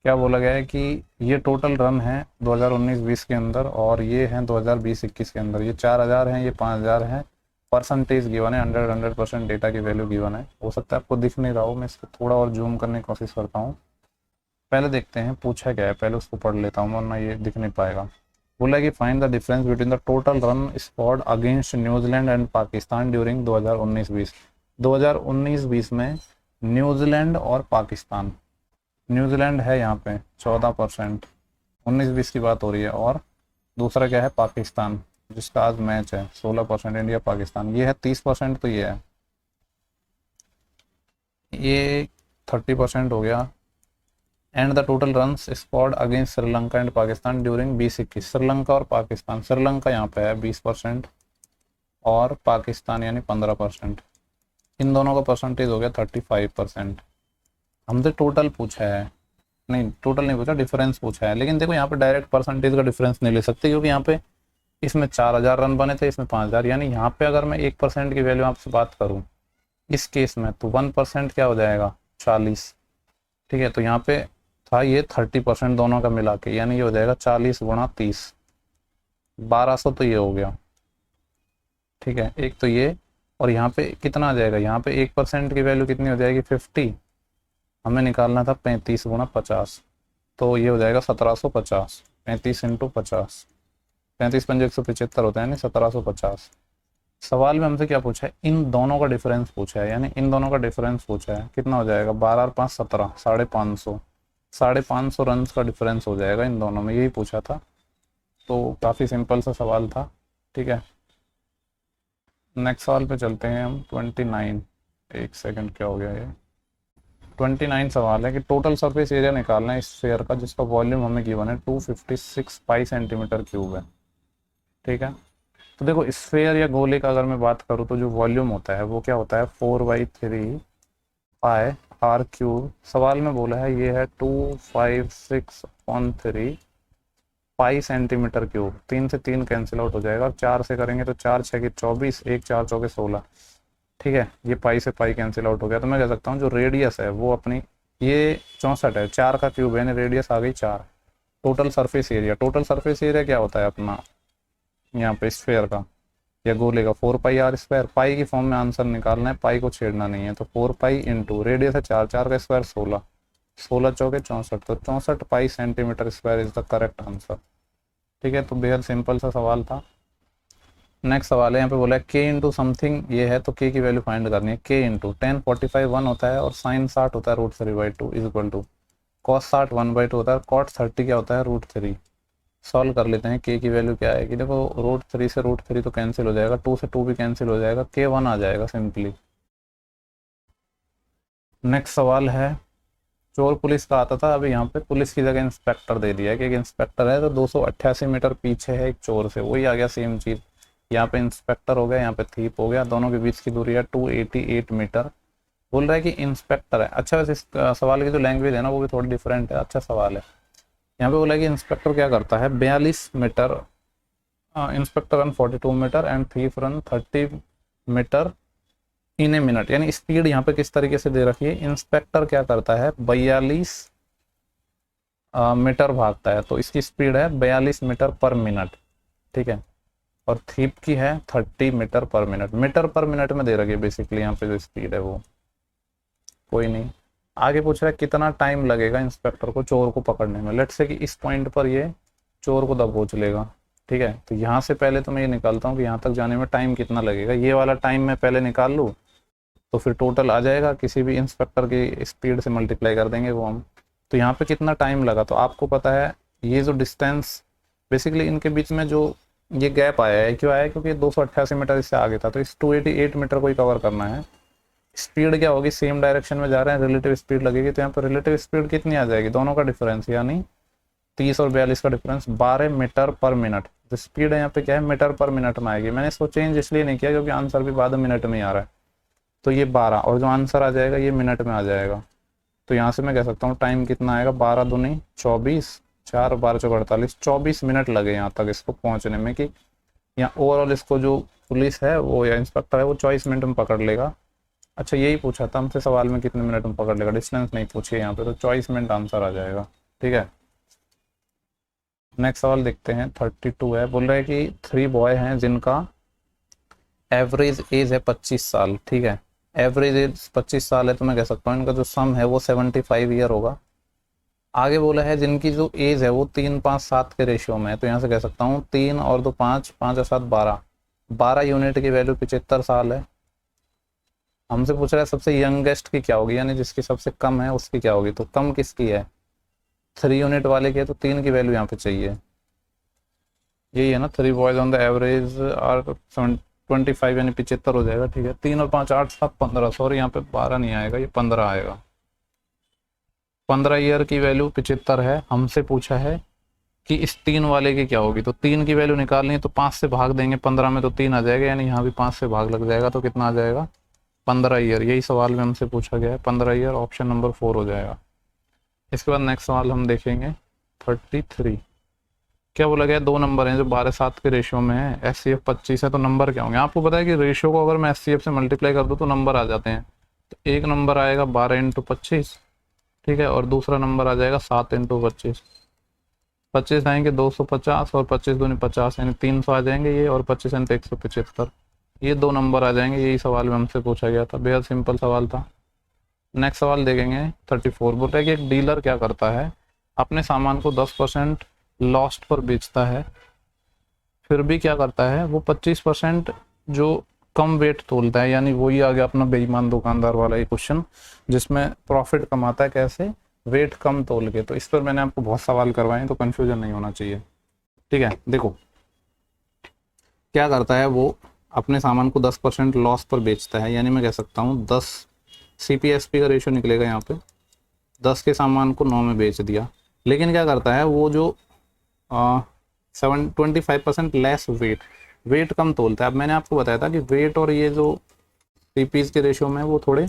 क्या बोला गया है कि ये टोटल रन है 2019-20 के अंदर, और ये हैं 2020-21 के अंदर। ये 4000 हैं, ये 5000 हैं। परसेंटेज गिवन है, 100% डेटा की वैल्यू गिवन है। हो सकता है आपको दिख नहीं रहा हो, मैं इसको थोड़ा और जूम करने की कोशिश करता हूँ। पहले देखते हैं पूछा क्या है, पहले उसको पढ़ लेता हूँ वरना ये दिख नहीं पाएगा। बोला कि find the difference between the total run scored against New Zealand and Pakistan during 2019-20। 2019-20 में न्यूजीलैंड और पाकिस्तान, न्यूजीलैंड है यहाँ पे 14%, 19-20 की बात हो रही है, और दूसरा क्या है पाकिस्तान, जिसका आज मैच है 16%, इंडिया पाकिस्तान। ये है 30%, तो ये है, ये 30% हो गया। And the total runs scored against Sri Lanka and Pakistan during 2021। Sri Lanka और पाकिस्तान, श्रीलंका यहाँ पे है 20% और पाकिस्तान यानी 15%, इन दोनों का परसेंटेज हो गया 35%। हमसे टोटल पूछा है, नहीं टोटल नहीं पूछा, डिफरेंस पूछा है। लेकिन देखो यहाँ पे डायरेक्ट परसेंटेज का डिफरेंस नहीं ले सकते, क्योंकि यहाँ पे इसमें 4000 रन बने थे, इसमें 5000, यानी यहाँ पे अगर मैं 1% की वैल्यू आपसे बात करूँ इस केस में, तो 1% क्या हो जाएगा 40। ठीक है, तो यहाँ पे था ये 30% दोनों का मिला के, यानी ये हो जाएगा 40 गुणा 30, 1200 तो ये हो गया। ठीक है, एक तो ये, और यहाँ पे कितना आ जाएगा, यहाँ पे 1% की वैल्यू कितनी हो जाएगी 50, हमें निकालना था 35 गुणा 50, तो ये हो जाएगा 1750। 35 इंटू 50, 35 पंजे 175 होता है, यानी 1750। सवाल में हमसे क्या पूछा है, इन दोनों का डिफरेंस पूछा है, यानी इन दोनों का डिफरेंस पूछा है। कितना हो जाएगा 12 और 5 17, 550, 550 रन का डिफरेंस हो जाएगा इन दोनों में, यही पूछा था। तो काफ़ी सिंपल सा सवाल था। ठीक है, नेक्स्ट सवाल पे चलते हैं हम। 29, एक सेकंड क्या हो गया ये, 29 सवाल है कि टोटल सरफेस एरिया निकालना है इस स्फीयर का जिसका वॉल्यूम हमें गिवन है 256 पाई सेंटीमीटर क्यूब है। ठीक है, तो देखो स्फीयर या गोले का अगर मैं बात करूँ तो जो वॉल्यूम होता है वो क्या होता है 4/3 पाई आर क्यूब। सवाल में बोला है ये है 256/3 पाई सेंटीमीटर क्यूब। 3 से 3 कैंसिल आउट हो जाएगा, 4 से करेंगे तो 4 6 की 24, 1 4 चौके 16। ठीक है, ये पाई से पाई कैंसिल आउट हो गया, तो मैं कह सकता हूँ जो रेडियस है वो अपनी ये 64 है, 4 का क्यूब है यानी रेडियस आ गई 4। Total surface area, total surface area क्या होता है अपना यहाँ पे स्फेयर का या गोले का 4πr²। पाई की फॉर्म में आंसर निकालना है, पाई को छेड़ना नहीं है, तो 4 पाई इंटू रेडियस है 4, 4 का स्क्वायर 16, 16 चौके 64, तो 64 पाई centimetre square is the correct answer. ठीक है, तो बेहद सिंपल सा सवाल था। नेक्स्ट सवाल है, यहाँ पे बोला है के इंटू समथिंग ये है, तो के की वैल्यू फाइंड करनी है। के इंटू 1045 1 होता है और साइन 60 होता है √3/2 इज इक्वल टू कॉस 60 1/2 होता है, कॉट 30 क्या होता है √3। सॉल्व कर लेते हैं, के की वैल्यू क्या आएगी। देखो √3 से √3 तो कैंसिल हो जाएगा, 2 से 2 भी कैंसिल हो जाएगा, के 1 आ जाएगा सिंपली। नेक्स्ट सवाल है, चोर पुलिस का आता था, अभी यहाँ पे पुलिस की जगह इंस्पेक्टर दे दिया है कि एक इंस्पेक्टर है तो 288 मीटर पीछे है एक चोर से, वही आ गया सेम चीज़। यहाँ पे इंस्पेक्टर हो गया, यहाँ पे थीप हो गया, दोनों के बीच की दूरी है 288 मीटर। बोल रहा है कि इंस्पेक्टर है। अच्छा, वैसे इस सवाल की जो लैंग्वेज है ना वो भी थोड़ी डिफरेंट है, अच्छा सवाल है। यहाँ पे बोला है कि इंस्पेक्टर क्या करता है 42 metre, inspector run 42 metre and thief run 30 metre in a minute, यानी स्पीड यहाँ पे किस तरीके से दे रखी है। इंस्पेक्टर क्या करता है 42 मीटर भागता है, तो इसकी स्पीड है 42 मीटर पर मिनट। ठीक है, और थीप की है 30 मीटर पर मिनट, मीटर पर मिनट में दे रखी है बेसिकली यहाँ पे जो स्पीड है वो। कोई नहीं, आगे पूछ रहा है कितना टाइम लगेगा इंस्पेक्टर को चोर को पकड़ने में। लेट्स से कि इस पॉइंट पर ये चोर को दबोच लेगा। ठीक है, तो यहाँ से पहले तो मैं ये निकालता हूँ कि यहाँ तक जाने में टाइम कितना लगेगा। ये वाला टाइम मैं पहले निकाल लूँ तो फिर टोटल आ जाएगा, किसी भी इंस्पेक्टर की स्पीड से मल्टीप्लाई कर देंगे वो हम। तो यहाँ पे कितना टाइम लगा, तो आपको पता है ये जो डिस्टेंस बेसिकली इनके बीच में जो ये गैप आया है, क्यों आया है क्योंकि 288 मीटर इससे आगे था, तो इस 288 मीटर को ही कवर करना है। स्पीड क्या होगी, सेम डायरेक्शन में जा रहे हैं, रिलेटिव स्पीड लगेगी, तो यहाँ पर रिलेटिव स्पीड कितनी आ जाएगी, दोनों का डिफरेंस यानी 30 और 42 का डिफरेंस 12 मीटर पर मिनट। तो स्पीड है यहाँ पे क्या है मीटर पर मिनट में आएगी। मैंने इसको चेंज इसलिए नहीं किया क्योंकि आंसर भी बाद में मिनट में ही आ रहा है, तो ये 12 और जो आंसर आ जाएगा ये मिनट में आ जाएगा। तो यहाँ से मैं कह सकता हूँ टाइम कितना आएगा 12 दूनी 24, 4 12 चौक 48, 24 मिनट लगे यहाँ तक इसको पहुँचने में। कि यहाँ ओवरऑल इसको जो पुलिस है वो या इंस्पेक्टर है वो 24 मिनट में पकड़ लेगा। अच्छा, यही पूछा था हमसे सवाल में कितने मिनट में पकड़ लेगा, डिस्टेंस नहीं पूछिए यहाँ पे, तो 24 मिनट आंसर आ जाएगा। ठीक है, नेक्स्ट सवाल देखते हैं 32 है। बोल रहा है कि 3 बॉय हैं जिनका एवरेज एज है 25 साल। ठीक है, एवरेज एज 25 साल है, तो मैं कह सकता हूँ इनका जो सम है वो 75 ईयर होगा। आगे बोला है जिनकी जो एज है वो 3 5 7 के रेशियो में है, तो यहाँ से कह सकता हूँ 3 और 2 5, 5 और 7 12, 12 यूनिट की वैल्यू 75 साल है। हमसे पूछ रहा है सबसे यंगेस्ट की क्या होगी, यानी जिसकी सबसे कम है उसकी क्या होगी, तो कम किसकी है 3 यूनिट वाले की है, तो 3 की वैल्यू यहाँ पे चाहिए। यही है ना, 3 boys on the average are 25 यानी 75 हो जाएगा। ठीक है, 3 और 5 8 7 15, सॉरी यहाँ पे 12 नहीं आएगा, ये 15 आएगा। 15 ईयर की वैल्यू 75 है। हमसे पूछा है कि इस 3 वाले की क्या होगी, तो 3 की वैल्यू निकालनी है, तो 5 से भाग देंगे 15 में, तो 3 आ जाएगा, यानी यहाँ भी 5 से भाग लग जाएगा, तो कितना आ जाएगा 15 ईयर। यही सवाल में हमसे पूछा गया है 15 ईयर, ऑप्शन नंबर 4 हो जाएगा। इसके बाद नेक्स्ट सवाल हम देखेंगे 33। क्या बोला गया, 2 नंबर हैं जो 12 7 के रेशियो में है, SCF 25 है, तो नंबर क्या होंगे। आपको पता है कि रेशियो को अगर मैं SCF से मल्टीप्लाई कर दूँ तो नंबर आ जाते हैं। तो एक नंबर आएगा 12 × 25, ठीक है, और दूसरा नंबर आ जाएगा 7 × 25। 25 आएंगे 250 और 25 दूनी 50 यानी 300 आ जाएंगे ये, और 25 × 175, ये 2 नंबर आ जाएंगे। यही सवाल में हमसे पूछा गया था, बेहद सिंपल सवाल था। नेक्स्ट सवाल देखेंगे 34। बोल रहा है कि एक डीलर क्या करता है, अपने सामान को 10% लॉस्ट पर बेचता है, फिर भी क्या करता है वो 25% जो कम वेट तोलता है, यानी वही आ गया अपना बेईमान दुकानदार वाला ये क्वेश्चन, जिसमें प्रॉफिट कमाता है कैसे, वेट कम तोल के। तो इस पर मैंने आपको बहुत सवाल करवाए, तो कंफ्यूजन नहीं होना चाहिए। ठीक है, देखो क्या करता है वो अपने सामान को 10% लॉस पर बेचता है, यानी मैं कह सकता हूँ 10 CPSP का रेशियो निकलेगा यहाँ पे, 10 के सामान को 9 में बेच दिया। लेकिन क्या करता है वो जो 25% लेस वेट कम तोलता है। अब मैंने आपको बताया था कि वेट और ये जो CPs के रेशियो में वो थोड़े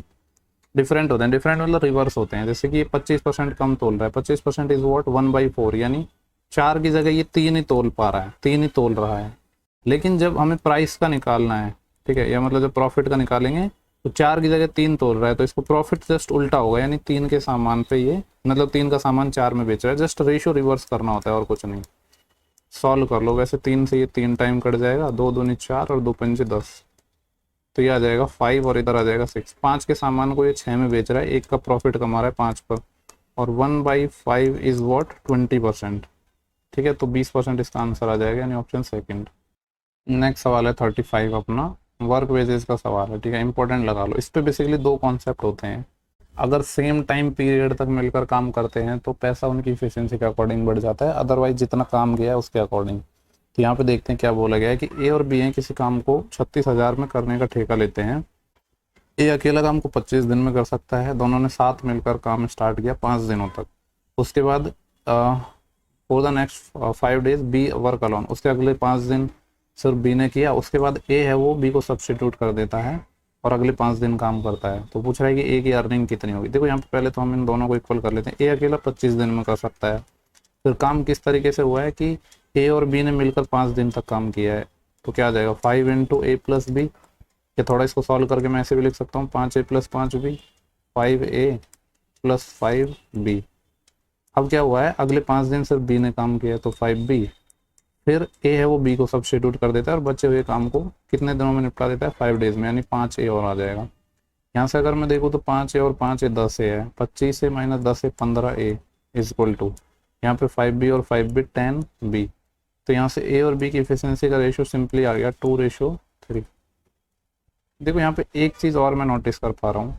डिफरेंट होते हैं। डिफरेंट मतलब रिवर्स होते हैं। जैसे कि ये 25% कम तोल रहा है, 25% इज वॉट 1/4, यानी 4 की जगह ये 3 ही तोल पा रहा है, 3 ही तोल रहा है। लेकिन जब हमें प्राइस का निकालना है, ठीक है, या मतलब जब प्रॉफिट का निकालेंगे तो 4 की जगह 3 तोल रहा है, तो इसको प्रॉफिट जस्ट उल्टा होगा, यानी 3 के सामान पे ये मतलब 3 का सामान 4 में बेच रहा है। जस्ट रेशियो रिवर्स करना होता है और कुछ नहीं। सॉल्व कर लो। वैसे 3 से ये 3 टाइम कट जाएगा, 2 दूनी 4 और 2 पंजे 10, तो ये आ जाएगा 5 और इधर आ जाएगा 6। 5 के सामान को ये 6 में बेच रहा है, एक का प्रॉफिट कमा रहा है 5 पर, और 1/5 इज वॉट 20%। ठीक है, तो 20% इसका आंसर आ जाएगा, यानी ऑप्शन सेकंड। नेक्स्ट सवाल है 35 अपना, वर्क वेजेस का सवाल है। ठीक है, इंपॉर्टेंट लगा लो। इस पे बेसिकली दो कॉन्सेप्ट होते हैं। अगर सेम टाइम पीरियड तक मिलकर काम करते हैं तो पैसा उनकी इफिशियंसी के अकॉर्डिंग बढ़ जाता है, अदरवाइज जितना काम किया है उसके अकॉर्डिंग। तो यहाँ पे देखते हैं क्या बोला गया है कि ए और बी हैं, किसी काम को 36,000 में करने का ठेका लेते हैं। ए अकेला काम को 25 दिन में कर सकता है। दोनों ने साथ मिलकर काम स्टार्ट किया 5 दिनों तक। उसके बाद for the next 5 days B work alone, उसके अगले 5 दिन सिर्फ बी ने किया। उसके बाद ए है वो बी को सब्स्टिट्यूट कर देता है और अगले 5 दिन काम करता है। तो पूछ रहा है कि ए की अर्निंग कितनी होगी। देखो यहाँ पे पहले तो हम इन दोनों को इक्वल कर लेते हैं। ए अकेला 25 दिन में कर सकता है। फिर काम किस तरीके से हुआ है कि ए और बी ने मिलकर 5 दिन तक काम किया है, तो क्या आ जाएगा 5 × A + B। या थोड़ा इसको सॉल्व करके मैं ऐसे भी लिख सकता हूँ 5A + 5B, 5A + 5B। अब क्या हुआ है, अगले 5 दिन सिर्फ बी ने काम किया तो 5B। फिर ए है वो बी को सब्स्टिट्यूट कर देता है और बचे हुए काम को कितने दिनों में निपटा देता है 5 डेज में, यानी 5A और आ जाएगा। यहाँ से अगर मैं देखूँ तो 5A और 5A 10A है, 25A - 10A 15A is equal to यहाँ पे 5B और 5B 10B। तो यहाँ से ए और बी की इफिशियंसी का रेशियो सिंपली आ गया 2:3। देखो यहाँ पे एक चीज़ और मैं नोटिस कर पा रहा हूँ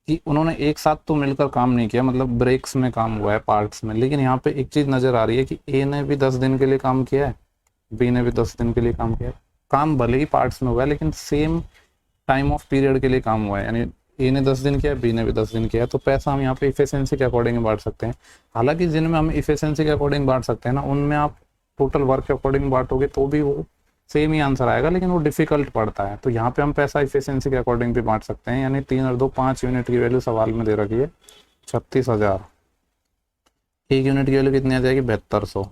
कि उन्होंने एक साथ तो मिलकर काम नहीं किया, मतलब ब्रेक्स में काम हुआ है, पार्ट्स में। लेकिन यहाँ पे एक चीज़ नज़र आ रही है कि ए ने भी 10 दिन के लिए काम किया है, बी ने भी 10 दिन के लिए काम किया है। काम भले ही पार्ट्स में हुआ है लेकिन सेम टाइम ऑफ पीरियड के लिए काम हुआ है, यानी ए ने 10 दिन किया, बी ने भी 10 दिन किया। तो पैसा हम यहाँ पे इफिशियंसी के अकॉर्डिंग बांट सकते हैं। हालांकि जिनमें हम इफिशियंसी के अकॉर्डिंग बांट सकते हैं ना, उनमें आप टोटल वर्क के अकॉर्डिंग बांटोगे तो भी वो सेम ही आंसर आएगा, लेकिन वो डिफिकल्ट पड़ता है। तो यहाँ पे हम पैसा इफिशियंसी के अकॉर्डिंग भी बांट सकते हैं, यानी 3 और 2 5 यूनिट की वैल्यू सवाल में दे रखी है 36,000। 1 यूनिट की वैल्यू कितनी आ जाएगी 7200।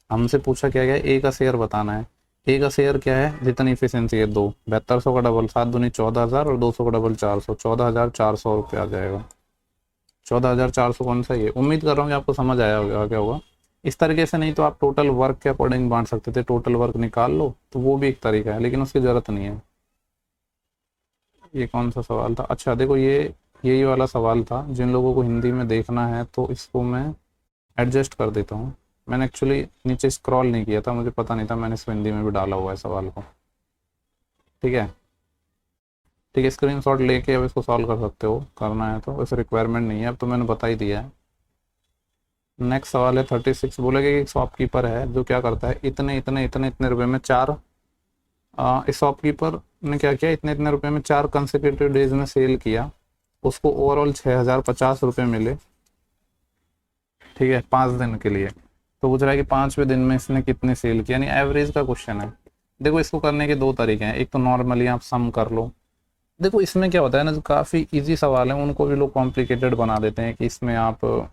हमसे पूछा क्या गया, ए का शेयर बताना है। ए का शेयर क्या है, जितनी इफिशियंसी है 2, 7200 का डबल 7 दूनी 14,000 और 200 का डबल 400, 14,400 रुपये आ जाएगा। 14,400 कौन सा ये, उम्मीद कर रहा हूँ कि आपको समझ आया होगा क्या होगा। इस तरीके से नहीं तो आप टोटल वर्क के अकॉर्डिंग बांट सकते थे, टोटल वर्क निकाल लो, तो वो भी एक तरीका है, लेकिन उसकी ज़रूरत नहीं है। ये कौन सा सवाल था, अच्छा देखो ये यही वाला सवाल था। जिन लोगों को हिंदी में देखना है तो इसको मैं एडजस्ट कर देता हूँ। मैंने एक्चुअली नीचे स्क्रॉल नहीं किया था, मुझे पता नहीं था, मैंने इसको हिंदी में भी डाला हुआ है सवाल को। ठीक है, ठीक है, स्क्रीनशॉट लेके अब इसको सॉल्व कर सकते हो, करना है तो। वैसे रिक्वायरमेंट नहीं है, अब तो मैंने बता ही दिया है। नेक्स्ट सवाल है 36। बोलेगा कि एक शॉपकीपर है जो क्या करता है, इतने इतने इतने इतने रुपए में इस शॉपकीपर ने क्या किया, इतने इतने रुपए में 4 कंसेक्यूटिव डेज में सेल किया। उसको ओवरऑल 6,050 रुपये मिले। ठीक है, 5 दिन के लिए। तो पूछ रहा है कि 5वें दिन में इसने कितने सेल किया, यानी एवरेज का क्वेश्चन है। देखो इसको करने के 2 तरीके हैं। एक तो नॉर्मली आप सम कर लो। देखो इसमें क्या होता है ना, जो काफ़ी इजी सवाल है उनको भी लोग कॉम्प्लिकेटेड बना देते हैं कि इसमें आप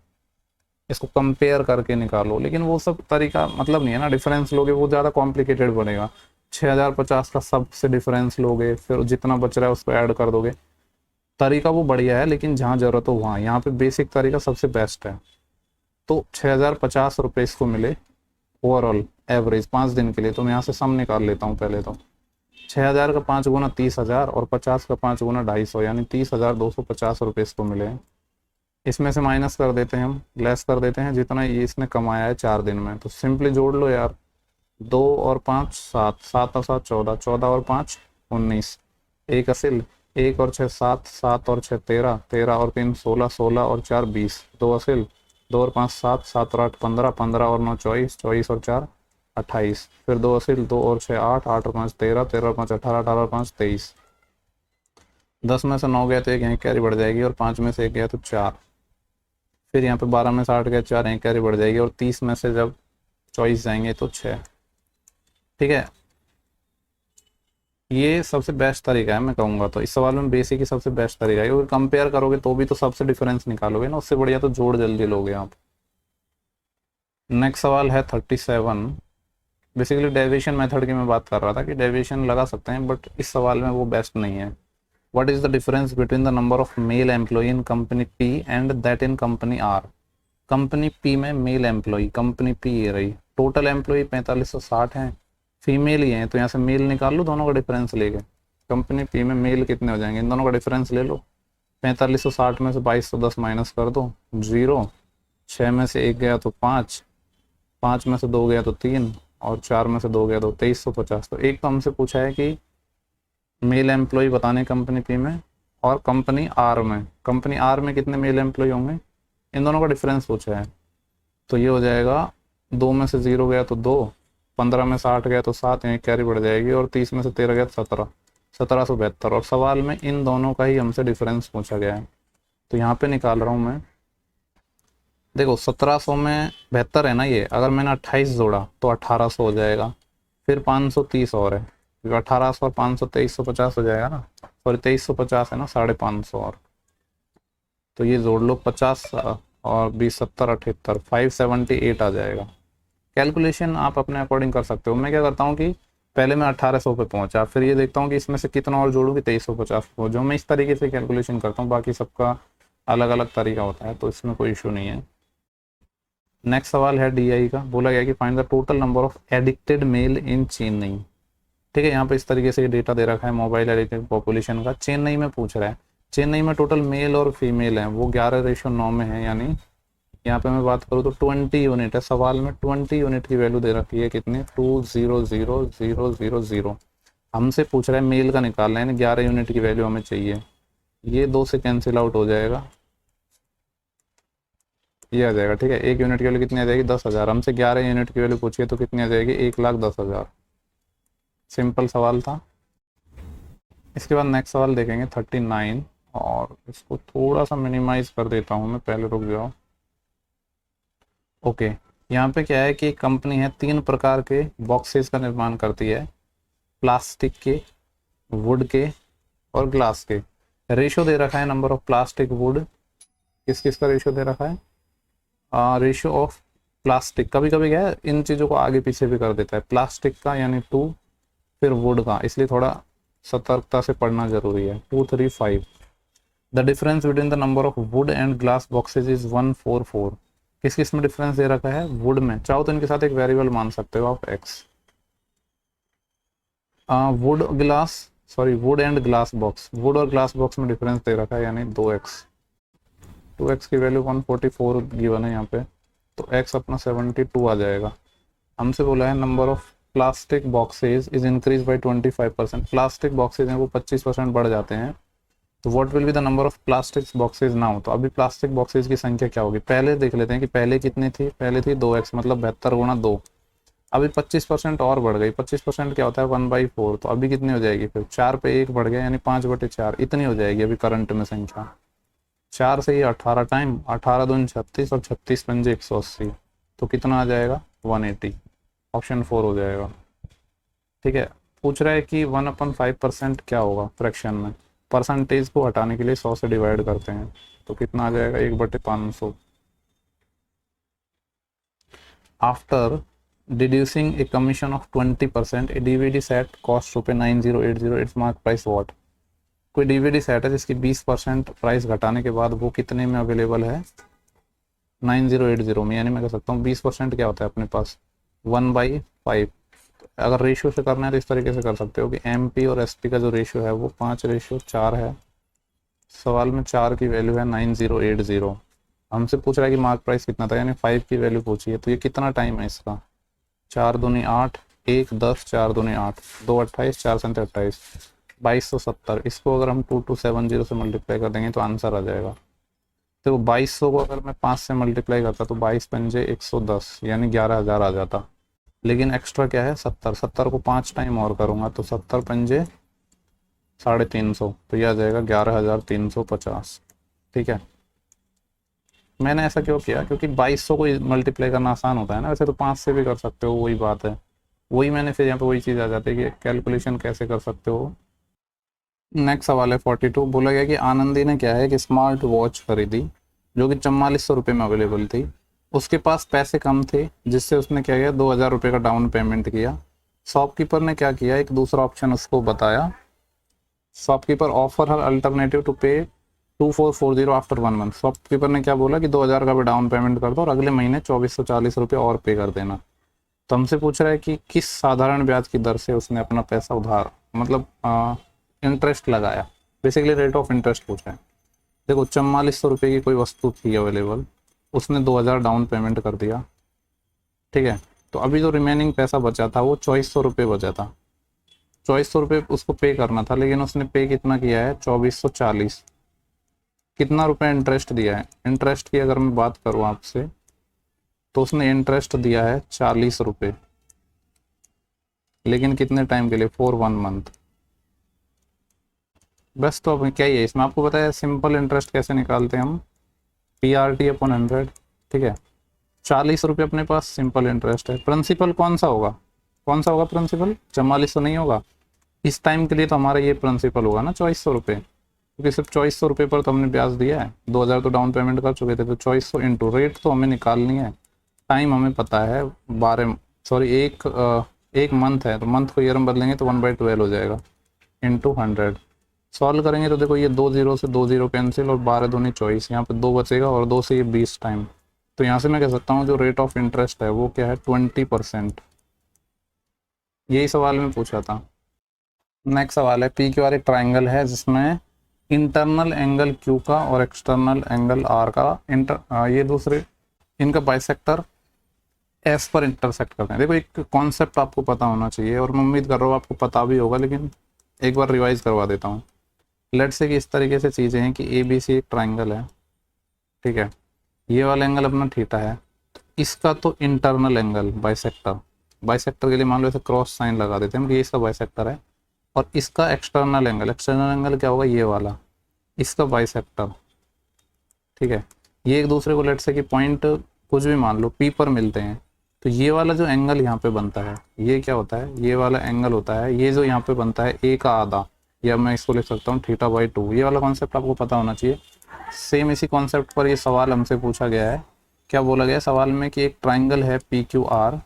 इसको कंपेयर करके निकालो, लेकिन वो सब तरीका मतलब नहीं है ना। डिफरेंस लोगे वो ज़्यादा कॉम्प्लिकेटेड बनेगा। 6,050 का सबसे डिफरेंस लोगे, फिर जितना बच रहा है उसको ऐड कर दोगे। तरीका वो बढ़िया है, लेकिन जहाँ ज़रूरत हो वहाँ, यहाँ पे बेसिक तरीका सबसे बेस्ट है। तो 6,050 रुपये इसको मिले ओवरऑल एवरेज 5 दिन के लिए। तो मैं यहाँ से सम निकाल लेता हूँ पहले तो। 6,000 का 5 गुना 30,000 और 50 का 5 गुना 250, यानी 30,250 रुपये इसको मिले। इसमें से माइनस कर देते हैं हम, लेस कर देते हैं जितना ये इसने कमाया है 4 दिन में। तो सिंपली जोड़ लो यार, 2 और 5 7, 7 और 7 14, 14 और 5 19, 1 असिल, 1 और 6 7, 7 और 6 13, 13 और 3 16, 16 और 4 20, 2 असिल, 2 और 5 7, 7 और 8 15, 15 और 9 24, 24 और 4 28, फिर 2 असिल, 2 और 6 8, 8 और 5 13, 13 और 5 18, 18 और 5 23। 10 में से 9 गया तो एक यहाँ कैरी बढ़ जाएगी, और 5 में से एक गया तो 4। फिर यहाँ पे 12 में से 8 गया, 4 यहाँ कैरी बढ़ जाएगी, और 30 में से जब चॉइस जाएंगे तो 6। ठीक है, ये सबसे बेस्ट तरीका है मैं कहूँगा, तो इस सवाल में बेसिक ही सबसे बेस्ट तरीका है, क्योंकि कंपेयर करोगे तो भी तो सबसे डिफरेंस निकालोगे ना, उससे बढ़िया तो जोड़ जल्दी लोगे आप। नेक्स्ट सवाल है 37। बेसिकली डेविएशन मेथड की मैं बात कर रहा था कि डेविएशन लगा सकते हैं, बट इस सवाल में वो बेस्ट नहीं है। What is the difference between the number of male employ in company P and that in company R. Company P में मेल एम्प्लॉय, कंपनी पी ये रही, टोटल एम्प्लॉय 4560 हैं, फीमेल ही हैं, तो यहाँ से मेल निकाल लो दोनों का डिफरेंस लेके। कंपनी पी में मेल कितने हो जाएंगे, इन दोनों का डिफरेंस ले लो। 4560 में से 2210 माइनस कर दो, 0। 6 में से 1 गया तो 5, 5 में से 2 गया तो 3, और 4 में से 2 गया तो 2350। तो एक तो हमसे पूछा है कि मेल एम्प्लॉय बताने कंपनी पी में, और कंपनी आर में, कंपनी आर में कितने मेल एम्प्लॉय होंगे, इन दोनों का डिफरेंस पूछा है। तो ये हो जाएगा 2 में से 0 गया तो 2, 15 में से 8 गया तो 7, यहाँ कैरी बढ़ जाएगी, और 30 में से 13 गया तो 17, 1772। और सवाल में इन दोनों का ही हमसे डिफरेंस पूछा गया है, तो यहाँ पे निकाल रहा हूँ मैं। देखो 1700 में 72 है ना ये, अगर मैंने 28 जोड़ा तो 1800 हो जाएगा, फिर 530 और है, क्योंकि 1800 और 500 2350 हो जाएगा ना, सॉरी 2350 है ना, 550 और, तो ये जोड़ लो 50 और 20 70 78, 578 आ जाएगा। कैलकुलेशन आप अपने अकॉर्डिंग कर सकते हो। मैं क्या करता हूँ कि पहले मैं 1800 पे पहुंचा, फिर ये देखता हूँ कि इसमें से कितना और जोड़ूँ कि 2350 हो, जो मैं इस तरीके से कैलकुलेशन करता हूँ, बाकी सबका अलग अलग तरीका होता है, तो इसमें कोई इशू नहीं है। नेक्स्ट सवाल है DI का, बोला गया कि find the total number of addicted male in Chennai. ठीक है, यहाँ पे इस तरीके से डेटा दे रखा है मोबाइल एडिक्टेड पॉपुलेशन का, चेन्नई में पूछ रहा है। चेन्नई में टोटल मेल और फीमेल हैं वो 11:9 में है, यानी यहाँ पे मैं बात करूँ तो 20 यूनिट है। सवाल में 20 यूनिट की वैल्यू दे रखी है, कितनी, 200000। हमसे पूछ रहा है मेल का निकालना है, 11 यूनिट की वैल्यू हमें चाहिए। ये 2 से कैंसिल आउट हो जाएगा, ये आ जाएगा। ठीक है, 1 यूनिट की वैल्यू कितनी आ जाएगी, 10,000। हमसे 11 यूनिट की वैल्यू पूछिए तो कितनी आ जाएगी, 1,10,000। सिंपल सवाल था। इसके बाद नेक्स्ट सवाल देखेंगे 39, और इसको थोड़ा सा मिनिमाइज कर देता हूँ मैं, पहले रुक जाओ। ओके, यहाँ पे क्या है कि कंपनी है 3 प्रकार के बॉक्सेस का निर्माण करती है, प्लास्टिक के, वुड के और ग्लास के। रेशो दे रखा है नंबर ऑफ प्लास्टिक, वुड, किस किस का रेशो दे रखा है, रेशो ऑफ प्लास्टिक। कभी कभी क्या है इन चीज़ों को आगे पीछे भी कर देता है, प्लास्टिक का यानी 2, फिर वुड का, इसलिए थोड़ा सतर्कता से पढ़ना जरूरी है। 2 3 5। The difference between the number of would and glass boxes is 144। किस किस में डिफरेंस दे रखा है, वुड में। चाहो तो इनके साथ एक वेरिएबल मान सकते हो आप x। Would glass, sorry would and glass box, would और ग्लास बॉक्स में डिफरेंस दे रखा है यानी 2x। 2x की वैल्यू 144 गिवन है यहाँ पे, तो x अपना 72 आ जाएगा। हमसे बोला है number of plastic boxes is increase by 25%। Plastic boxes हैं वो 25% बढ़ जाते हैं, तो what will be the number of plastic boxes now. तो अभी प्लास्टिक बॉक्सेज की संख्या क्या होगी, पहले देख लेते हैं कि पहले कितनी थी, पहले थी 2x, मतलब 72 गुणा 2। अभी 25% और बढ़ गई, 25% क्या होता है 1/4, तो अभी कितनी हो जाएगी, फिर 4 पे 1 बढ़ गया यानी 5/4, इतनी हो जाएगी अभी करंट में संख्या। 4 से ही 18 टाइम, 18 दूनी 36 और 36 पंजे 180, तो कितना आ जाएगा 180। ऑप्शन 4 हो जाएगा। ठीक है, पूछ रहा है कि 1/5% क्या होगा फ्रैक्शन में। परसेंटेज को हटाने के लिए 100 से डिवाइड करते हैं, तो कितना आ जाएगा 1/500। After deducing a commission of 20%, a DVD set cost ₹9080, it's mark price what. कोई डीवीडी सेट है जिसकी 20% प्राइस घटाने के बाद वो कितने में अवेलेबल है, 9080 में, यानी मैं कह सकता हूँ 20% क्या होता है अपने पास 1/5। अगर रेशियो से करना है तो इस तरीके से कर सकते हो कि MP और SP का जो रेशियो है वो 5:4 है। सवाल में 4 की वैल्यू है 9080। हमसे पूछ रहा है कि मार्क प्राइस कितना था, यानी 5 की वैल्यू पूछी है, तो ये कितना टाइम है इसका, 4 दूनी 8, 1 10, 4 दूनी 8, 2 28, 4 7 28, 2270। इसको अगर हम 2270 से मल्टीप्लाई कर देंगे तो आंसर आ जाएगा। तो 2200 को अगर मैं 5 से मल्टीप्लाई करता तो 22 पंजे 110, यानी 11,000 आ जाता। लेकिन एक्स्ट्रा क्या है 70, 70 को 5 टाइम और करूँगा तो 70 पंजे 350, तो यह आ जाएगा 11,350। ठीक है, मैंने ऐसा क्यों किया, क्योंकि 2200 को मल्टीप्लाई करना आसान होता है ना, वैसे तो 5 से भी कर सकते हो, वही बात है। वही मैंने फिर यहाँ पे वही चीज़ आ जाती है कि कैलकुलेशन कैसे कर सकते हो। नेक्स्ट सवाल है 42। बोला गया कि आनंदी ने क्या है कि स्मार्ट वॉच खरीदी जो कि 4400 रुपये में अवेलेबल थी। उसके पास पैसे कम थे, जिससे उसने क्या किया, 2000 रुपये का डाउन पेमेंट किया। शॉपकीपर ने क्या किया, एक दूसरा ऑप्शन उसको बताया। Shopkeeper offer her alternative to pay 2440 after 1 month. Shopkeeper ने क्या बोला कि 2000 का भी डाउन पेमेंट कर दो और अगले महीने 2440 रुपये और पे कर देना। तो हमसे पूछ रहा है कि किस साधारण ब्याज की दर से उसने अपना पैसा उधार, मतलब इंटरेस्ट लगाया। बेसिकली रेट ऑफ इंटरेस्ट पूछा है। देखो 4400 रुपये की कोई वस्तु थी अवेलेबल, उसने 2000 डाउन पेमेंट कर दिया। ठीक है, तो अभी जो रिमेनिंग पैसा बचा था वो 2400 रुपये बचा था। 2400 रुपये उसको पे करना था, लेकिन उसने पे कितना किया है, 2440। कितना रुपए इंटरेस्ट दिया है, इंटरेस्ट की अगर मैं बात करूँ आपसे, तो उसने इंटरेस्ट दिया है 40 रुपये, लेकिन कितने टाइम के लिए, फॉर 1 मंथ। बस, तो अब क्या ही है इसमें, आपको पता है सिंपल इंटरेस्ट कैसे निकालते हैं हम, PRT/100। ठीक है, 40 रुपये अपने पास सिंपल इंटरेस्ट है। प्रिंसिपल कौन सा होगा, कौन सा होगा प्रिंसिपल, 4400 नहीं होगा। इस टाइम के लिए तो हमारा ये प्रिंसिपल होगा ना 2400 रुपये, क्योंकि सिर्फ 2400 रुपये पर तो हमने ब्याज दिया है, 2000 तो डाउन पेमेंट कर चुके थे, तो 2400 इंटू रेट तो हमें निकालनी है। टाइम हमें पता है 12, सॉरी एक मंथ है, तो मंथ को ईयर में बदलेंगे तो 1/12 हो जाएगा, इंटू 100। सॉल्व करेंगे तो देखो ये 2 0 से 2 0 कैंसिल, और 12 दूनी 24, यहाँ पे 2 बचेगा और 2 से ये 20 टाइम। तो यहाँ से मैं कह सकता हूँ जो रेट ऑफ इंटरेस्ट है वो क्या है, 20%। यही सवाल में पूछा था। नेक्स्ट सवाल है, PQR एक ट्राइंगल है जिसमें इंटरनल एंगल Q का और एक्सटर्नल एंगल R का ये दूसरे इनका बाइसेक्टर S पर इंटरसेक्ट करते हैं। देखो एक कॉन्सेप्ट आपको पता होना चाहिए, और मैं उम्मीद कर रहा हूँ आपको पता भी होगा, लेकिन एक बार रिवाइज करवा देता हूँ। लेट्स से कि इस तरीके से चीज़ें हैं कि ABC एक ट्राइंगल है। ठीक है, ये वाला एंगल अपना थीटा है, इसका तो इंटरनल एंगल बाइसेक्टर, बाइसेक्टर के लिए मान लो ऐसे क्रॉस साइन लगा देते हैं कि ये इसका बाइसेक्टर है। और इसका एक्सटर्नल एंगल, एक्सटर्नल एंगल क्या होगा, ये वाला, इसका बाइसेक्टर। ठीक है, ये एक दूसरे को लेट से कि पॉइंट कुछ भी मान लो P पर मिलते हैं, तो ये वाला जो एंगल यहाँ पे बनता है ये क्या होता है, ये वाला एंगल होता है, ये जो यहाँ पे बनता है A का आधा, या मैं इसको लिख सकता हूँ θ/2। ये वाला कॉन्सेप्ट आपको पता होना चाहिए। सेम इसी कॉन्सेप्ट पर ये सवाल हमसे पूछा गया है। क्या बोला गया सवाल में कि एक ट्राइंगल है PQR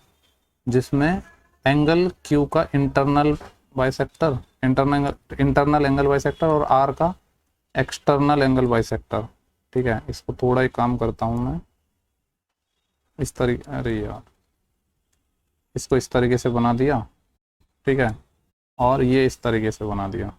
जिसमें एंगल Q का इंटरनल एंगल बाइसेक्टर और R का एक्सटर्नल एंगल बाइसेक्टर। ठीक है, इसको थोड़ा एक काम करता हूँ मैं, इस तरीके, अरे यार, इसको इस तरीके से बना दिया। ठीक है, और ये इस तरीके से बना दिया।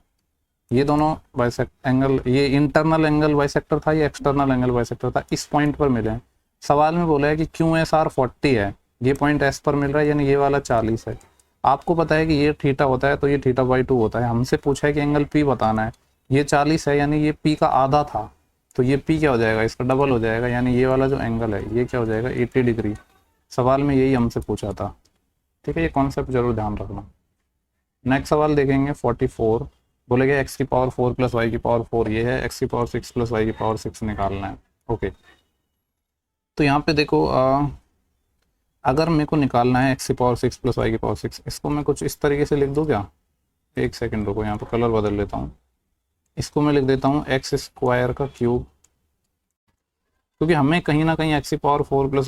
ये दोनों बाइसेक्ट एंगल, ये इंटरनल एंगल बाइसेक्टर था, ये एक्सटर्नल एंगल बाइसेक्टर था, इस पॉइंट पर मिले हैं। सवाल में बोला है कि QSR 40 है, ये पॉइंट S पर मिल रहा है, यानी ये वाला 40 है। आपको पता है कि ये थीटा होता है तो ये θ/2 होता है। हमसे पूछा है कि एंगल P बताना है, ये 40 है यानी ये P का आधा था, तो ये P क्या हो जाएगा, इसका डबल हो जाएगा, यानी ये वाला जो एंगल है ये क्या हो जाएगा, 80 डिग्री। सवाल में यही हमसे पूछा था। ठीक है, ये कॉन्सेप्ट जरूर ध्यान रखना। नेक्स्ट सवाल देखेंगे 44। बोलेगा x⁴ + y⁴, ये है x⁴ 6 + y⁴ 6 निकालना है। ओके, तो यहाँ पे देखो अगर मेरे को निकालना है x⁴ 6 + y⁴ 6, इसको मैं कुछ इस तरीके से लिख दूँ क्या, एक सेकंड रुको, यहाँ पे कलर बदल लेता हूँ। इसको मैं लिख देता हूँ x² का क्यूब, क्योंकि हमें कहीं ना कहीं x⁴ +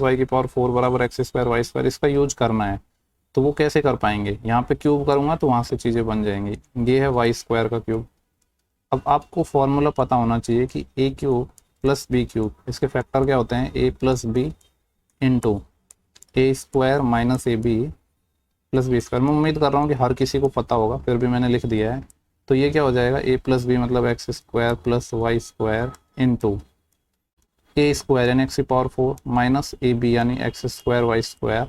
y⁴ बराबर x² y² इसका यूज करना है। तो वो कैसे कर पाएंगे, यहाँ पे क्यूब करूँगा तो वहाँ से चीज़ें बन जाएंगी। ये है y² का क्यूब। अब आपको फॉर्मूला पता होना चाहिए कि a³ + b³, इसके फैक्टर क्या होते हैं, a + b into a² - ab + b²। मैं उम्मीद कर रहा हूँ कि हर किसी को पता होगा, फिर भी मैंने लिख दिया है। तो ये क्या हो जाएगा, a + b मतलब x² + y² इंटू a² यानी x⁴ माइनस ab यानी x² y²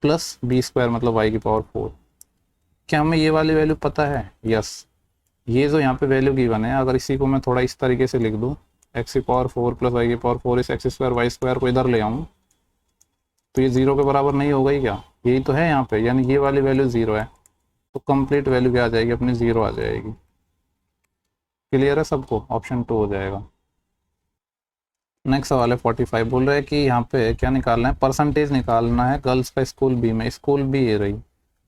प्लस b² मतलब y⁴। क्या हमें ये वाली वैल्यू पता है, यस। ये जो यहाँ पे वैल्यू गिवन है, अगर इसी को मैं थोड़ा इस तरीके से लिख दूँ, x⁴ + y⁴, इस x² y² को इधर ले आऊँ, तो ये 0 के बराबर नहीं होगा ही क्या, यही तो है यहाँ पे, यानी ये वाली वैल्यू 0 है, तो कंप्लीट वैल्यू क्या आ जाएगी अपनी, 0 आ जाएगी। क्लियर है सबको? ऑप्शन 2 हो जाएगा। नेक्स्ट सवाल है 45, बोल रहे हैं कि यहाँ पे क्या निकालना है, परसेंटेज निकालना है गर्ल्स का स्कूल बी में। स्कूल बी ये रही,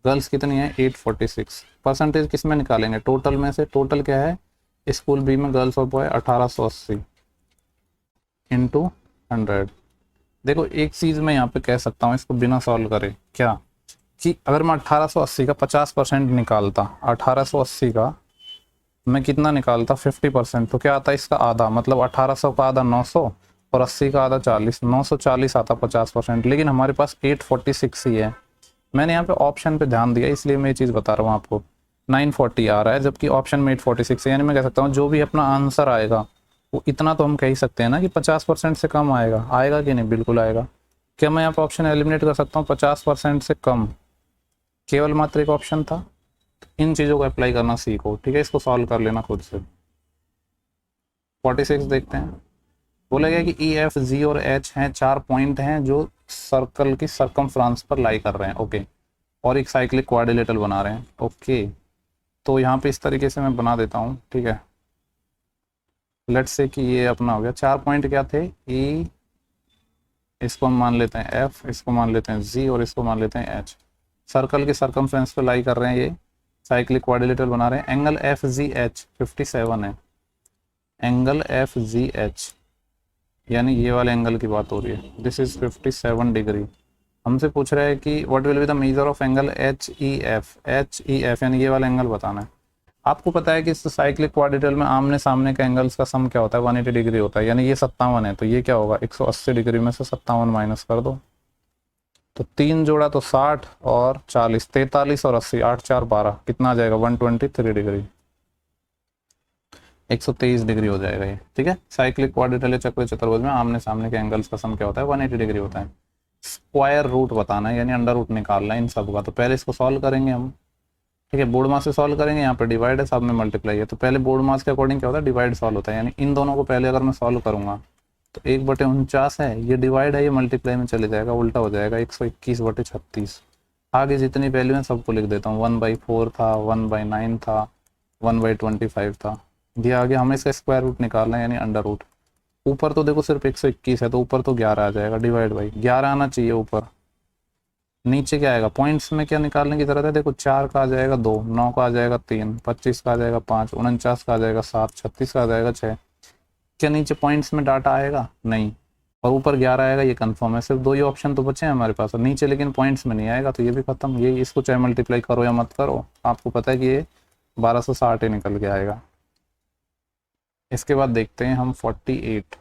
गर्ल्स कितनी है 846। परसेंटेज किस में निकालेंगे, टोटल में से। टोटल क्या है स्कूल बी में गर्ल्स और बॉय, 1880 इंटू 100। देखो एक चीज़ मैं यहाँ पे कह सकता हूँ इसको बिना सॉल्व करे, क्या कि अगर मैं 1880 का 50% निकालता, 1880 का मैं कितना निकालता 50%, तो क्या आता है इसका आधा, मतलब 1800 का आधा 900 और 80 का आधा 40, 940 आता 50%। लेकिन हमारे पास 846 ही है। मैंने यहाँ पे ऑप्शन पे ध्यान दिया इसलिए मैं ये चीज़ बता रहा हूँ आपको। 940 आ रहा है जबकि ऑप्शन में 846 है, यानी मैं कह सकता हूँ जो भी अपना आंसर आएगा वो इतना तो हम कह ही सकते हैं ना कि 50% से कम आएगा। आएगा कि नहीं? बिल्कुल आएगा। क्या मैं यहाँ पे ऑप्शन एलिमिनेट कर सकता हूँ 50% से कम? केवल मात्र एक ऑप्शन था। इन चीज़ों को अप्लाई करना सीखो, ठीक है? इसको सॉल्व कर लेना खुद से। 46 देखते हैं। बोला गया कि ई एफ जी और एच हैं, 4 पॉइंट हैं जो सर्कल की सरकमफ्रेंस पर लाई कर रहे हैं, ओके, और एक साइक्लिक क्वाड्रिलेटरल बना रहे हैं, ओके। तो यहाँ पे इस तरीके से मैं बना देता हूँ, ठीक है। लेट्स से कि ये अपना हो गया। 4 पॉइंट क्या थे, ई, इसको हम मान लेते हैं एफ, इसको मान लेते हैं जी और इसको मान लेते हैं एच। सर्कल के सरकमफ्रेंस पे लाई कर रहे हैं, ये साइक्लिक क्वाड्रिलेटरल बना रहे हैं। एंगल एफ जी एच 57 है, एंगल एफ जी एच यानी ये वाले एंगल की बात हो रही है। This is 57 degree. हमसे पूछ रहा है कि what will be the measure of angle H E F. H E F यानी ये वाला एंगल बताना है। आपको पता है कि इस साइक्लिक क्वाड्रिलेटरल में आमने सामने के एंगल्स का सम क्या होता है, 180 डिग्री होता है। यानी ये 57 है तो ये क्या होगा, 180 डिग्री में से 57 माइनस कर दो, तो 3 जोड़ा तो 60 और 40, 43 और 80, 8 4 12, कितना आ जाएगा 123 डिग्री, 123 डिग्री हो जाएगा ये, ठीक है। साइक्लिक क्वाड्रिलेटरल चक्र चतुर्भुज में आमने सामने के एंगल्स का सम क्या होता है, 180 डिग्री होता है। स्क्वायर रूट बताना है यानी अंडर रूट निकालना है इन सब का। तो पहले इसको सॉल्व करेंगे हम, ठीक है। बोर्ड मास से सॉल्व करेंगे, यहाँ पे डिवाइड है, सब में मल्टीप्लाई है। तो पहले बोर्ड मास के अकॉर्डिंग क्या होता है, डिवाइड सॉल्व होता है। यानी इन दोनों को पहले अगर मैं सॉल्व करूंगा तो 1/49 है, ये डिवाइड है, ये मल्टीप्लाई में चले जाएगा, उल्टा हो जाएगा, 121/36। आगे जितनी वैल्यू है सबको लिख देता हूँ। 1/4 था, 1/9 था, 1/25 था। ये आगे हमें इसका स्क्वायर रूट निकालना है यानी अंडर रूट। ऊपर तो देखो सिर्फ 121 है तो ऊपर तो 11 आ जाएगा, डिवाइड बाई 11 आना चाहिए ऊपर। नीचे क्या आएगा, पॉइंट्स में क्या निकालने की जरूरत है, देखो 4 का आ जाएगा 2, 9 का आ जाएगा 3, 25 का आ जाएगा 5, 49 का आ जाएगा 7, 36 का आ जाएगा 6। क्या नीचे पॉइंट्स में डाटा आएगा? नहीं। और ऊपर 11 आएगा, ये कंफर्म है। सिर्फ 2 ही ऑप्शन तो बचे हैं हमारे पास, और नीचे लेकिन पॉइंट्स में नहीं आएगा तो ये भी खत्म। ये इसको चाहे मल्टीप्लाई करो या मत करो, आपको पता है कि ये 1260 ही निकल के आएगा। इसके बाद देखते हैं हम 48,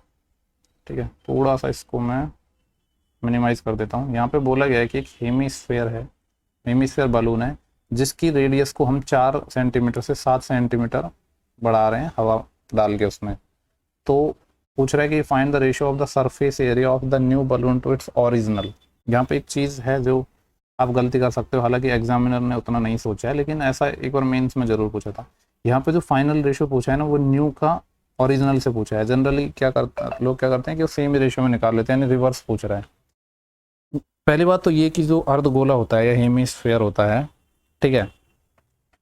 ठीक है। थोड़ा सा इसको मैं मिनिमाइज कर देता हूँ। यहाँ पे बोला गया है कि एक हेमीस्फेयर है, हेमीस्फेयर बलून है जिसकी रेडियस को हम 4 सेंटीमीटर से 7 सेंटीमीटर बढ़ा रहे हैं हवा डाल के उसमें। तो पूछ रहा है कि find the ratio of the surface area of the new balloon to its original. यहाँ पे एक चीज़ है जो आप गलती कर सकते हो, हालांकि एग्जामिनर ने उतना नहीं सोचा है, लेकिन ऐसा एक बार मेंस में जरूर पूछा था। यहाँ पे जो फाइनल रेशियो पूछा है ना वो न्यू का ओरिजिनल से पूछा है। जनरली क्या करता लोग क्या करते हैं कि वो सेम रेशियो में निकाल लेते हैं, यानी रिवर्स पूछ रहा है। पहली बात तो ये कि जो अर्धगोला होता है या हेमीस्फेयर होता है, ठीक है,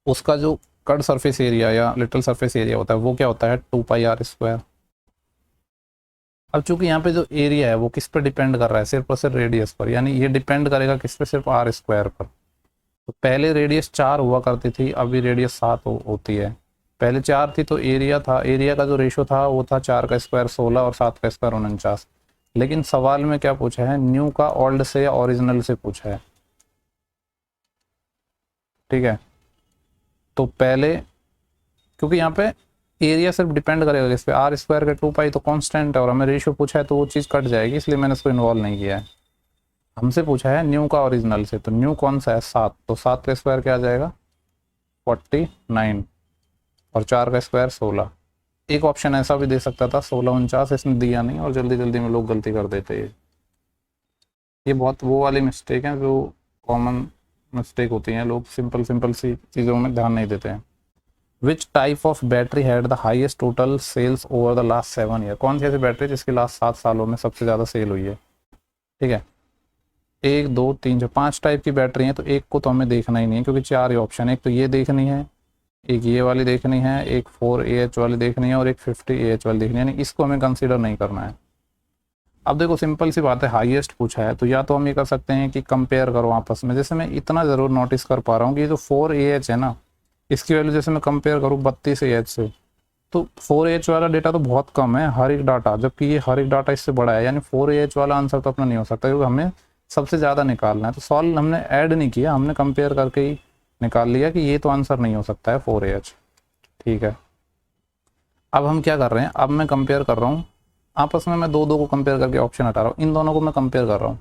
उसका जो कट सरफेस एरिया या लिटिल सरफेस एरिया होता है वो क्या होता है, 2πr²। अब चूंकि यहाँ पे जो एरिया है वो किस पे डिपेंड कर रहा है, सिर्फ और सिर्फ रेडियस पर, यानी ये डिपेंड करेगा किस पे, सिर्फ r² पर। तो पहले रेडियस 4 हुआ करती थी, अभी रेडियस 7 होती है। पहले 4 थी तो एरिया था, एरिया का जो रेशो था वो था 4 का स्क्वायर 16 और 7 का स्क्वायर 49। लेकिन सवाल में क्या पूछा है, न्यू का ओल्ड से या ओरिजिनल से पूछा है, ठीक है। तो पहले क्योंकि यहाँ पे एरिया सिर्फ डिपेंड करेगा इस पे, r² का 2π तो कांस्टेंट है और हमें रेशियो पूछा है तो वो चीज़ कट जाएगी, इसलिए मैंने इसको इन्वॉल्व नहीं किया है। हमसे पूछा है न्यू का ओरिजिनल से, तो न्यू कौन सा है 7, तो 7 का स्क्वायर क्या आ जाएगा 49 और 4 का स्क्वायर 16। एक ऑप्शन ऐसा भी दे सकता था 16 49, इसने दिया नहीं और जल्दी जल्दी में लोग गलती कर देते हैं। ये बहुत वो वाली मिस्टेक है जो कॉमन मिस्टेक होती हैं, लोग सिंपल सिंपल सी चीज़ों में ध्यान नहीं देते हैं। Which type of battery had the highest total sales over the last 7 year. कौन सी ऐसी बैटरी जिसके लास्ट 7 सालों में सबसे ज़्यादा सेल हुई है, ठीक है। 1 2 3 5 टाइप की बैटरी हैं, तो एक को तो हमें देखना ही नहीं है क्योंकि 4 ही ऑप्शन है। एक तो ये देखनी है, एक ये वाली देखनी है, एक 4AH वाली देखनी है और एक 50AH वाली देखनी है, यानी इसको हमें कंसीडर नहीं करना है। अब देखो सिंपल सी बात है, हाईएस्ट पूछा है तो या तो हम ये कर सकते हैं कि कंपेयर करो आपस में। जैसे मैं इतना ज़रूर नोटिस कर पा रहा हूँ कि ये जो 4AH है ना, इसकी वैल्यू जैसे मैं कंपेयर करूँ 32AH से, तो 4AH वाला डेटा तो बहुत कम है हर एक डाटा, जबकि ये हर एक डाटा इससे बड़ा है, यानी 4AH वाला आंसर तो अपना नहीं हो सकता, क्योंकि हमें सबसे ज़्यादा निकालना है। तो सॉल्व हमने ऐड नहीं किया, हमने कंपेयर करके ही निकाल लिया कि ये तो आंसर नहीं हो सकता है 4AH। ठीक है, अब हम क्या कर रहे हैं, अब मैं कंपेयर कर रहा हूँ आपस में, मैं दो दो को कंपेयर करके ऑप्शन हटा रहा हूँ, इन दोनों को मैं कंपेयर कर रहा हूँ।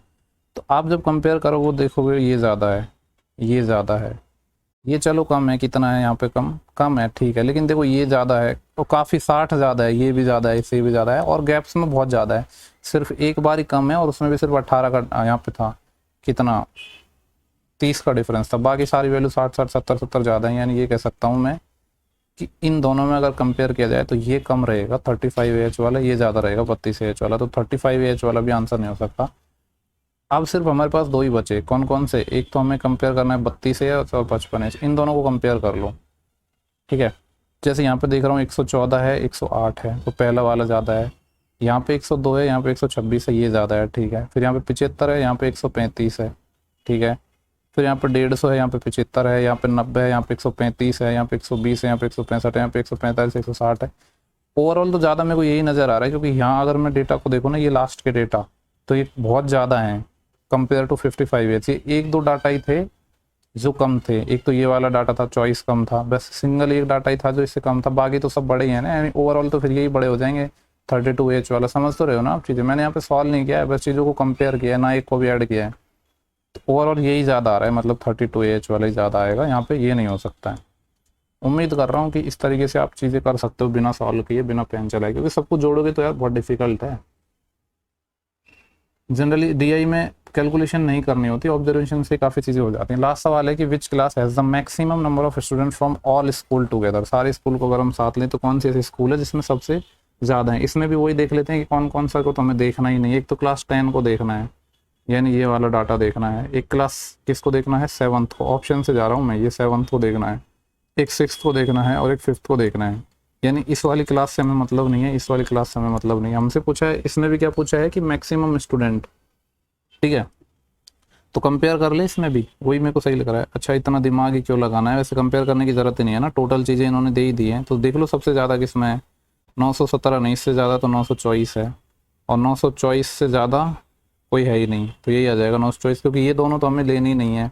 तो आप जब कंपेयर करोगे देखोगे ये ज़्यादा है, ये ज़्यादा है, ये चलो कम है, कितना है यहाँ पे, कम कम है, ठीक है, लेकिन देखो ये ज़्यादा है तो काफ़ी 60 ज़्यादा है, ये भी ज़्यादा है, इससे भी ज़्यादा है, और गैप्स में बहुत ज़्यादा है। सिर्फ एक बार ही कम है और उसमें भी सिर्फ 18 का यहाँ पे था, कितना 30 का डिफरेंस था, बाकी सारी वैल्यू 60 60 70 70 ज़्यादा है। यानी ये कह सकता हूँ मैं कि इन दोनों में अगर कंपेयर किया जाए तो ये कम रहेगा 35AH वाला, ये ज़्यादा रहेगा 32AH वाला, तो 35AH वाला भी आंसर नहीं हो सकता। अब सिर्फ हमारे पास दो ही बचे, कौन कौन से, एक तो हमें कंपेयर करना है 32AH और 55AH, इन दोनों को कंपेयर कर लो। ठीक है, जैसे यहाँ पे देख रहा हूँ 114 है, 108 है, तो पहला वाला ज़्यादा है, यहाँ पे 102 है, यहाँ पे 126 है, ये ज़्यादा है। ठीक है, फिर यहाँ पे 75 है, यहाँ पे 135 है। ठीक है, फिर यहाँ पे 150 है, यहाँ पे 75 है, यहाँ पे 90 है, यहाँ पे 135 है, यहाँ पे 120 है, यहाँ पे 165 है, यहाँ पे 145 160 है। ओवरऑल तो ज़्यादा मेरे को यही नज़र आ रहा है, क्योंकि यहाँ अगर मैं डेटा को देखूँ ना, ये लास्ट के डेटा तो ये बहुत ज़्यादा है कंपेयर टू 55AH। ये एक दो डाटा ही थे जो कम थे, एक तो ये वाला डाटा था चॉइस कम था, बस सिंगल एक डाटा ही था जो इससे कम था, बाकी तो सब बड़े ही हैं ना, यानी ओवरऑल तो फिर यही बड़े हो जाएंगे। 32AH वाला समझ तो रहे हो ना आप चीज़ें, मैंने यहाँ पे सॉल्व नहीं किया है, बस चीज़ों को कंपेयर किया है, ना एक को भी ऐड किया है। तो ओवरऑल यही ज़्यादा आ रहा है, मतलब 32AH वाला ही ज़्यादा आएगा यहाँ पे, ये नहीं हो सकता है। उम्मीद कर रहा हूँ कि इस तरीके से आप चीज़ें कर सकते हो बिना सॉल्व किए, बिना पेन चलाए, क्योंकि सब कुछ जोड़ोगे तो यार बहुत डिफिकल्ट है। जनरली डीआई में कैलकुलेशन नहीं करनी होती, ऑब्जर्वेशन से काफ़ी चीज़ें हो जाती हैं। लास्ट सवाल है कि which class has the maximum number of student from all school together. सारे स्कूल को अगर हम साथ लें तो कौन सी ऐसी स्कूल है जिसमें सबसे ज़्यादा है। इसमें भी वही देख लेते हैं कि कौन कौन सा को तो हमें देखना ही नहीं है। एक तो क्लास 10 को देखना है, यानी ये वाला डाटा देखना है। एक क्लास किसको देखना है, 7th को, ऑप्शन से जा रहा हूँ मैं, ये 7th को देखना है, एक 6th को देखना है और एक 5th को देखना है। यानी इस वाली क्लास से हमें मतलब नहीं है, इस वाली क्लास से हमें मतलब नहीं है। हमसे पूछा है, इसमें भी क्या पूछा है कि मैक्सिमम स्टूडेंट। ठीक है, तो कंपेयर कर ले, इसमें भी वही मेरे को सही लग रहा है। अच्छा, इतना दिमाग ही क्यों लगाना है, वैसे कंपेयर करने की ज़रूरत ही नहीं है ना, टोटल चीज़ें इन्होंने दे ही दी हैं। तो देख लो सबसे ज़्यादा किस में है, 917 नहीं, इससे ज़्यादा तो 924 है, और 924 से ज़्यादा कोई है ही नहीं, तो यही आ जाएगा 924, क्योंकि ये दोनों तो हमें लेनी नहीं है।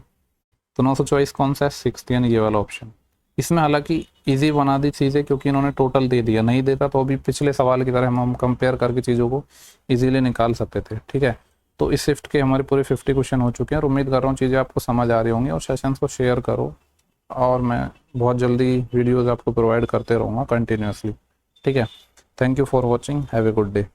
तो 924 कौन सा है, 6th, यानी ये वाला ऑप्शन। इसमें हालांकि इजी बना दी चीज़ें, क्योंकि इन्होंने टोटल दे दिया, नहीं देता तो अभी पिछले सवाल की तरह हम कंपेयर करके चीज़ों को इजीली निकाल सकते थे। ठीक है, तो इस शिफ्ट के हमारे पूरे 50 क्वेश्चन हो चुके हैं, और उम्मीद कर रहा हूँ चीज़ें आपको समझ आ रही होंगी। और सेशंस को शेयर करो, और मैं बहुत जल्दी वीडियोज़ आपको प्रोवाइड करते रहूँगा कंटिन्यूसली। ठीक है, thank you for watching, have a good day.